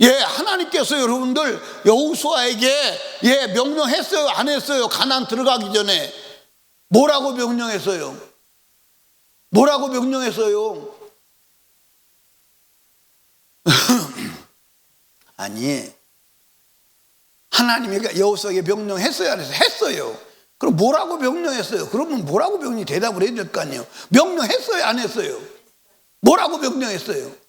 하나님께서 여러분들 여호수아에게 명령했어요, 안 했어요? 가나안 들어가기 전에 뭐라고 명령했어요? 뭐라고 명령했어요? 아니, 하나님이 여호수아에게 명령했어요, 안 했어요? 했어요. 그럼 뭐라고 명령했어요? 그러면 뭐라고 명령이 대답을 해야 될 거 아니에요? 명령했어요, 안 했어요? 뭐라고 명령했어요?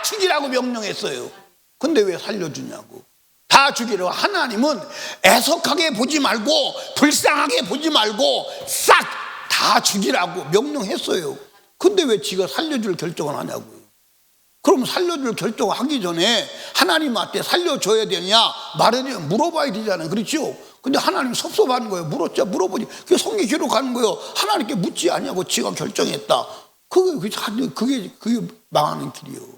죽이라고 명령했어요. 근데 왜 살려주냐고. 다 죽이라고. 하나님은 애석하게 보지 말고 불쌍하게 보지 말고 싹 다 죽이라고 명령했어요. 근데 왜 지가 살려줄 결정을 하냐고요. 그럼 살려줄 결정을 하기 전에 하나님한테 살려줘야 되냐 말해야 물어봐야 되잖아요. 그렇죠? 근데 하나님 섭섭한 거예요. 물어보지. 그게 성경에 기록하는 거예요. 하나님께 묻지 아니하고 지가 결정했다. 그게 망하는 길이요.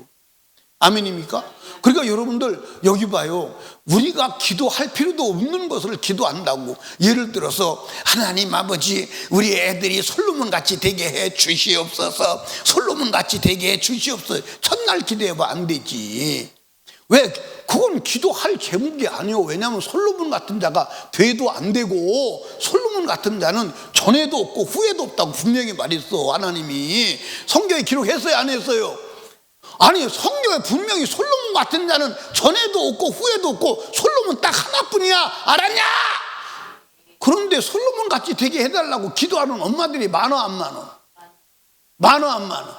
아멘입니까? 그러니까 여러분들 여기 봐요. 우리가 기도할 필요도 없는 것을 기도한다고. 예를 들어서 하나님 아버지, 우리 애들이 솔로몬 같이 되게 해 주시옵소서. 솔로몬 같이 되게 해 주시옵소서. 첫날 기도해봐. 안 되지. 왜? 그건 기도할 제목이 아니에요. 왜냐하면 솔로몬 같은 자가 돼도 안 되고 솔로몬 같은 자는 전에도 없고 후에도 없다고 분명히 말했어. 하나님이 성경에 기록했어요, 안 했어요? 아니, 성경에 분명히 솔로몬 같은 자는 전에도 없고 후에도 없고 솔로몬 딱 하나뿐이야. 알았냐? 그런데 솔로몬 같이 되게 해달라고 기도하는 엄마들이 많어, 안 많어? 많어, 안 많어?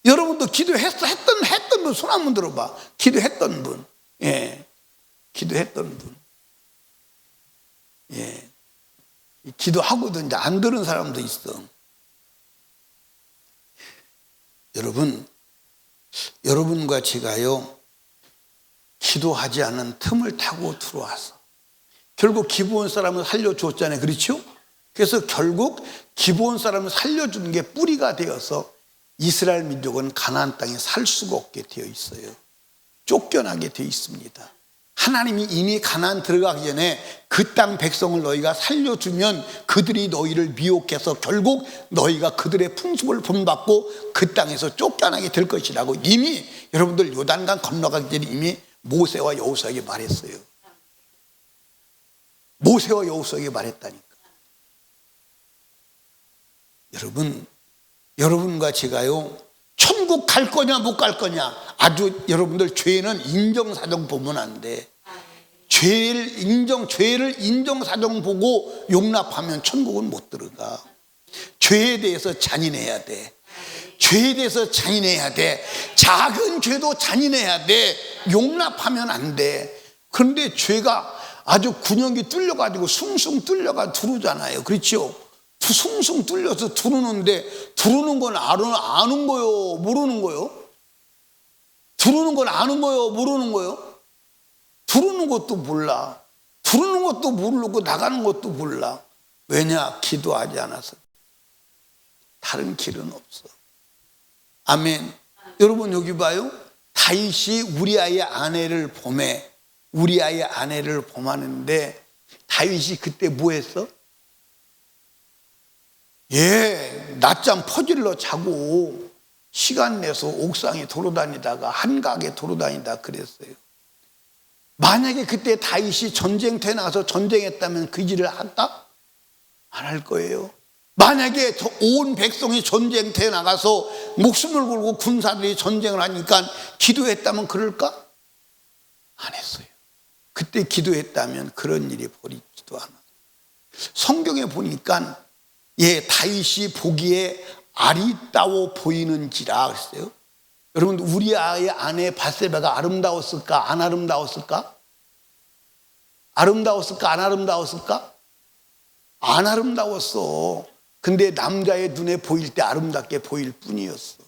여러분도 했던 분 손 한번 들어봐. 기도했던 분. 기도했던 분. 기도하고도 이제 안 들은 사람도 있어. 여러분과 제가요, 기도하지 않은 틈을 타고 들어와서 결국 기브온 사람을 살려줬잖아요. 그렇죠? 그래서 결국 기브온 사람을 살려주는 게 뿌리가 되어서 이스라엘 민족은 가나안 땅에 살 수가 없게 되어 있어요. 쫓겨나게 되어 있습니다. 하나님이 이미 가나안 들어가기 전에 그 땅 백성을 너희가 살려주면 그들이 너희를 미혹해서 결국 너희가 그들의 풍습을 본받고 그 땅에서 쫓겨나게 될 것이라고 이미 여러분들 요단강 건너가기 전에 이미 모세와 여호수아에게 말했어요. 모세와 여호수아에게 말했다니까. 여러분과 제가요, 천국 갈 거냐 못 갈 거냐, 아주 여러분들 죄는 인정사정 보면 안 돼. 죄를 인정사정 보고 용납하면 천국은 못 들어가. 죄에 대해서 잔인해야 돼. 죄에 대해서 잔인해야 돼. 작은 죄도 잔인해야 돼. 용납하면 안 돼. 그런데 죄가 아주 근육이 뚫려가지고 숭숭 뚫려가 두르잖아요. 그렇죠? 숭숭 뚫려서 두르는데, 두르는 건 아는 거요, 모르는 거요? 두르는 건 아는 거요, 모르는 거요? 두르는 것도 몰라. 두르는 것도 모르고 나가는 것도 몰라. 왜냐? 기도하지 않아서. 다른 길은 없어. 아멘. 여러분 여기 봐요. 다윗이 우리아의 아내를 범하는데 다윗이 그때 뭐 했어? 낮잠 퍼질러 자고 시간 내서 옥상에 돌아다니다가 한가하게 돌아다니다 그랬어요. 만약에 그때 다윗이 전쟁터에 나가서 전쟁했다면 그 일을 할까? 안 할 거예요. 만약에 온 백성이 전쟁터에 나가서 목숨을 걸고 군사들이 전쟁을 하니까 기도했다면 그럴까? 안 했어요. 그때 기도했다면 그런 일이 벌이지도 않아. 성경에 보니까 다윗이 보기에 아리따워 보이는지라 그랬어요. 여러분 우리아의 아내 밧세바가 아름다웠을까? 안 아름다웠을까? 아름다웠을까? 안 아름다웠을까? 안 아름다웠어. 근데 남자의 눈에 보일 때 아름답게 보일 뿐이었어.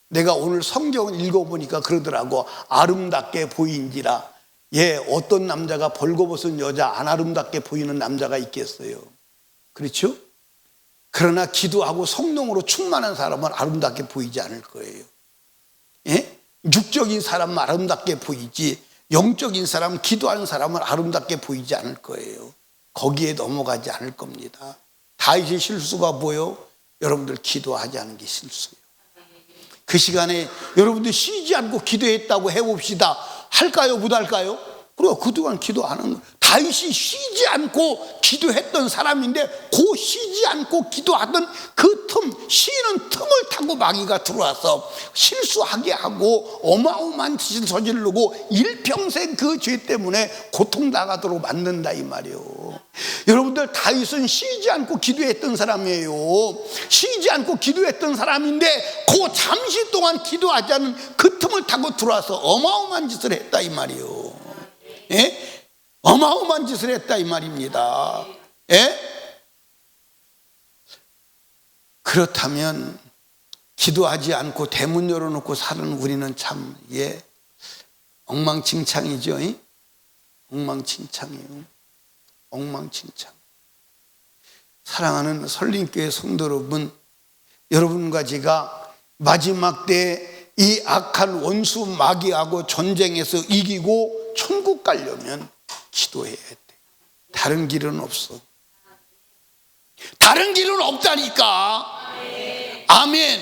내가 오늘 성경을 읽어보니까 그러더라고. 아름답게 보인지라. 어떤 남자가 벌거벗은 여자 안 아름답게 보이는 남자가 있겠어요. 그렇죠? 그러나 기도하고 성령으로 충만한 사람은 아름답게 보이지 않을 거예요. 육적인 사람은 아름답게 보이지 영적인 사람, 기도하는 사람은 아름답게 보이지 않을 거예요. 거기에 넘어가지 않을 겁니다. 다윗의 실수가 뭐예요? 여러분들 기도하지 않은 게 실수예요. 그 시간에 여러분들 쉬지 않고 기도했다고 해봅시다. 할까요? 못 할까요? 그리고 그동안 기도 안 한 거예요. 다윗이 쉬지 않고 기도했던 사람인데 그 쉬지 않고 기도하던 그 쉬는 틈을 타고 마귀가 들어와서 실수하게 하고 어마어마한 짓을 저지르고 일평생 그 죄 때문에 고통당하도록 만든다 이 말이에요. 여러분들 다윗은 쉬지 않고 기도했던 사람이에요. 쉬지 않고 기도했던 사람인데 그 잠시 동안 기도하지 않은 그 틈을 타고 들어와서 어마어마한 짓을 했다 이 말이에요. 어마어마한 짓을 했다 이 말입니다. 그렇다면 기도하지 않고 대문 열어놓고 사는 우리는 참 엉망진창이죠. 엉망진창이에요. 엉망진창. 사랑하는 설림교회 성도 여러분, 여러분과 제가 마지막 때 이 악한 원수 마귀하고 전쟁에서 이기고 천국 가려면 기도해야 돼. 다른 길은 없어. 다른 길은 없다니까. 아멘.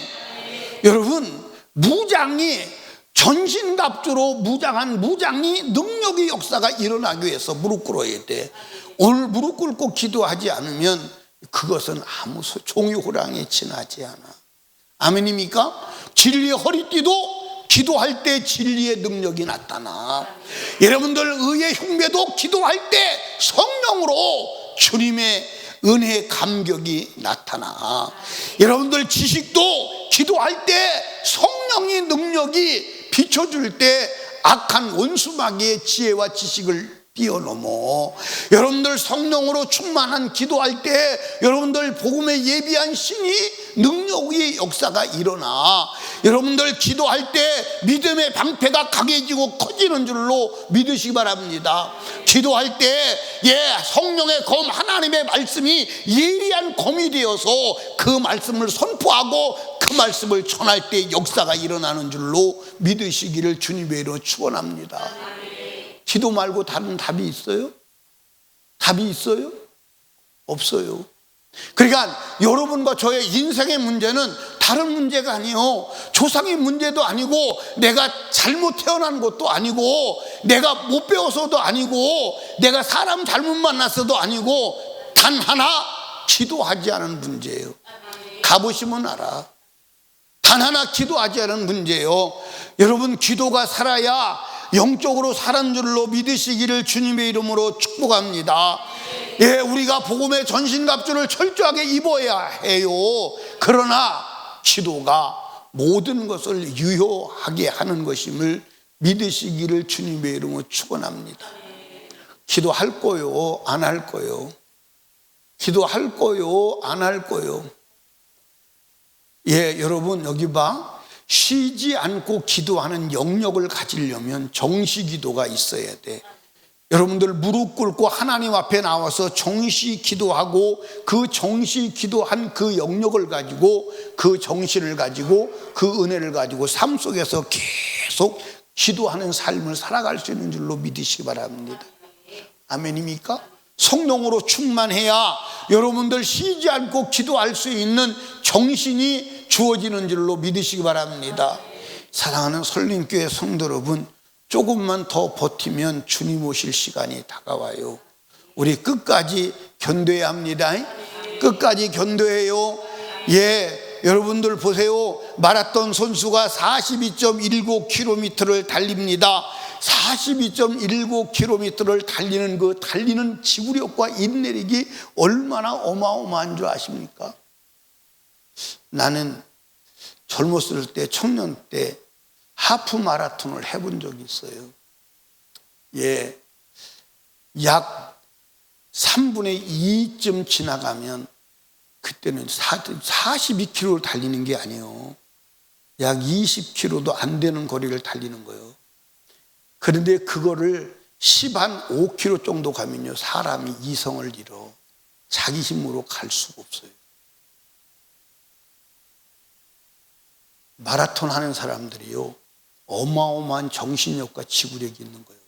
여러분 무장이 전신갑주로 무장한 무장이 능력의 역사가 일어나기 위해서 무릎 꿇어야 돼. 오늘 무릎 꿇고 기도하지 않으면 그것은 아무 종이 호랑이에 지나지 않아. 아멘입니까? 진리의 허리띠도 기도할 때 진리의 능력이 나타나. 여러분들 의의 흉배도 기도할 때 성령으로 주님의 은혜의 감격이 나타나. 여러분들 지식도 기도할 때 성령의 능력이 비춰줄 때 악한 원수마귀의 지혜와 지식을 뛰어넘어. 여러분들 성령으로 충만한 기도할 때 여러분들 복음에 예비한 신이 능력의 역사가 일어나. 여러분들 기도할 때 믿음의 방패가 강해지고 커지는 줄로 믿으시기 바랍니다. 기도할 때 성령의 검 하나님의 말씀이 예리한 검이 되어서 그 말씀을 선포하고 그 말씀을 전할 때 역사가 일어나는 줄로 믿으시기를 주님의 이름으로 축원합니다. 기도 말고 다른 답이 있어요? 답이 있어요? 없어요. 그러니까 여러분과 저의 인생의 문제는 다른 문제가 아니에요. 조상의 문제도 아니고 내가 잘못 태어난 것도 아니고 내가 못 배워서도 아니고 내가 사람 잘못 만났어도 아니고 단 하나 기도하지 않은 문제예요. 가보시면 알아. 단 하나 기도하지 않은 문제예요. 여러분 기도가 살아야 영적으로 사는 줄로 믿으시기를 주님의 이름으로 축복합니다. 우리가 복음의 전신갑주를 철저하게 입어야 해요. 그러나 기도가 모든 것을 유효하게 하는 것임을 믿으시기를 주님의 이름으로 축원합니다. 기도할 거요, 안 할 거요? 기도할 거요, 안 할 거요? 여러분 여기 봐. 쉬지 않고 기도하는 영역을 가지려면 정시기도가 있어야 돼. 여러분들 무릎 꿇고 하나님 앞에 나와서 정시 기도하고 그 정시 기도한 그 영역을 가지고 그 정신을 가지고 그 은혜를 가지고 삶 속에서 계속 기도하는 삶을 살아갈 수 있는 줄로 믿으시기 바랍니다. 아멘입니까? 성령으로 충만해야 여러분들 쉬지 않고 기도할 수 있는 정신이 주어지는 줄로 믿으시기 바랍니다. 사랑하는 설림교회 성도 여러분, 조금만 더 버티면 주님 오실 시간이 다가와요. 우리 끝까지 견뎌야 합니다. 끝까지 견뎌해요. 여러분들 보세요. 마라톤 선수가 42.19km를 달립니다. 42.19km를 달리는 그 달리는 지구력과 인내력이 얼마나 어마어마한 줄 아십니까? 나는 젊었을 때, 청년 때 하프 마라톤을 해본 적이 있어요. 약 3분의 2쯤 지나가면 그때는 42km를 달리는 게 아니에요. 약 20km도 안 되는 거리를 달리는 거예요. 그런데 그거를 15km 정도 가면요, 사람이 이성을 잃어. 자기 힘으로 갈 수가 없어요. 마라톤 하는 사람들이요, 어마어마한 정신력과 지구력이 있는 거예요.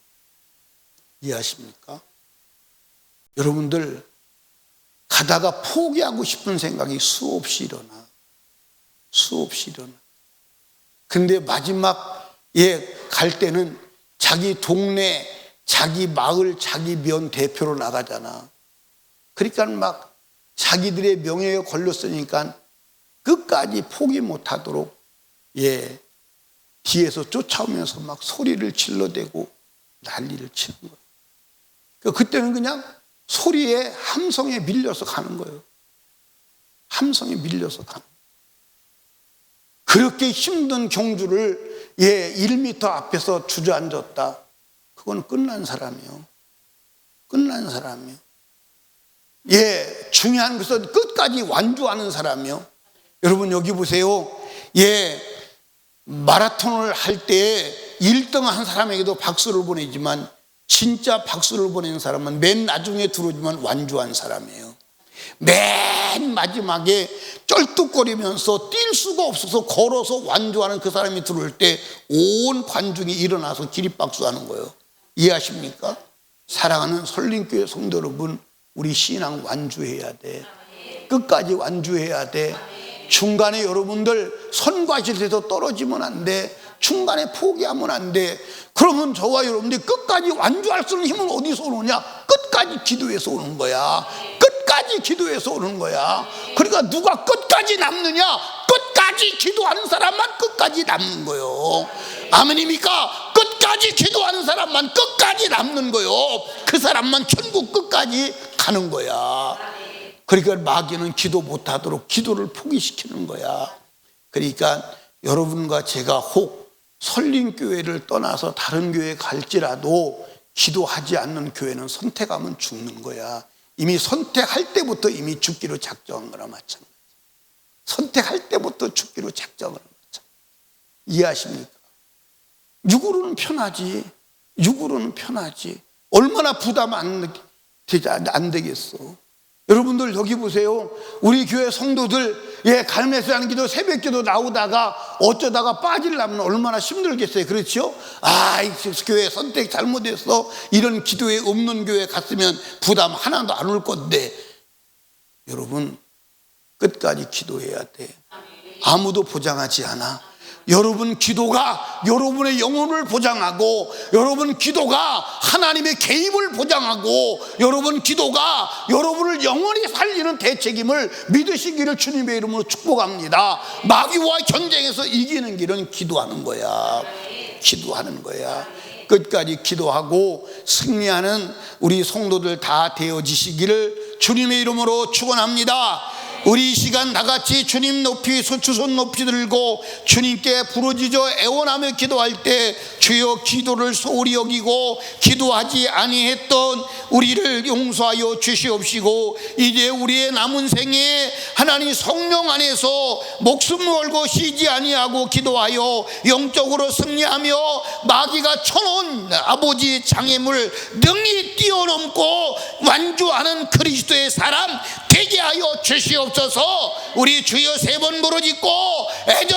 이해하십니까? 여러분들 가다가 포기하고 싶은 생각이 수없이 일어나. 근데 마지막에 갈 때는 자기 동네, 자기 마을, 자기 면 대표로 나가잖아. 그러니까 막 자기들의 명예에 걸렸으니까 끝까지 포기 못하도록 뒤에서 쫓아오면서 막 소리를 질러대고 난리를 치는 거예요. 그때는 그냥 소리에 함성에 밀려서 가는 거예요. 함성에 밀려서 가는 거예요. 그렇게 힘든 경주를 1m 앞에서 주저앉았다. 그건 끝난 사람이요. 끝난 사람이요. 중요한 것은 끝까지 완주하는 사람이요. 여러분 여기 보세요. 마라톤을 할 때 1등 한 사람에게도 박수를 보내지만 진짜 박수를 보내는 사람은 맨 나중에 들어오지만 완주한 사람이에요. 맨 마지막에 쩔뚝거리면서 뛸 수가 없어서 걸어서 완주하는 그 사람이 들어올 때 온 관중이 일어나서 기립박수하는 거예요. 이해하십니까? 사랑하는 설림교회 성도 여러분, 우리 신앙 완주해야 돼. 끝까지 완주해야 돼. 중간에 여러분들 선과 실에서 떨어지면 안 돼. 중간에 포기하면 안 돼. 그러면 저와 여러분들이 끝까지 완주할 수 있는 힘은 어디서 오느냐? 끝까지 기도해서 오는 거야. 끝까지 기도해서 오는 거야. 그러니까 누가 끝까지 남느냐? 끝까지 기도하는 사람만 끝까지 남는 거요. 아멘입니까? 끝까지 기도하는 사람만 끝까지 남는 거요. 그 사람만 천국 끝까지 가는 거야. 그러니까 마귀는 기도 못하도록 기도를 포기시키는 거야. 그러니까 여러분과 제가 혹 설림교회를 떠나서 다른 교회에 갈지라도 기도하지 않는 교회는 선택하면 죽는 거야. 이미 선택할 때부터 이미 죽기로 작정한 거나 마찬가지. 선택할 때부터 죽기로 작정을 한 거죠. 이해하십니까? 육으로는 편하지. 육으로는 편하지. 얼마나 부담 안 되겠어. 여러분들 여기 보세요. 우리 교회 성도들 갈매스라는 기도 새벽 기도 나오다가 어쩌다가 빠지려면 얼마나 힘들겠어요. 그렇죠? 이 교회 선택 잘못했어. 이런 기도에 없는 교회 갔으면 부담 하나도 안 올 건데, 여러분 끝까지 기도해야 돼. 아무도 보장하지 않아. 여러분 기도가 여러분의 영혼을 보장하고, 여러분 기도가 하나님의 개입을 보장하고, 여러분 기도가 여러분을 영원히 살리는 대책임을 믿으시기를 주님의 이름으로 축복합니다. 마귀와 전쟁에서 이기는 길은 기도하는 거야. 기도하는 거야. 끝까지 기도하고 승리하는 우리 성도들 다 되어지시기를 주님의 이름으로 축원합니다. 우리 이 시간 나같이 주님 높이 주손 높이 들고 주님께 부르짖어 애원하며 기도할 때 주여 기도를 소홀히 여기고 기도하지 아니했던 우리를 용서하여 주시옵시고, 이제 우리의 남은 생에 하나님 성령 안에서 목숨 걸고 쉬지 아니하고 기도하여 영적으로 승리하며 마귀가 쳐놓은 아버지 장애물 능히 뛰어넘고 완주하는 그리스도의 사람 되게 하여 주시옵소서. 우리 주여 3번 부르짖고 애전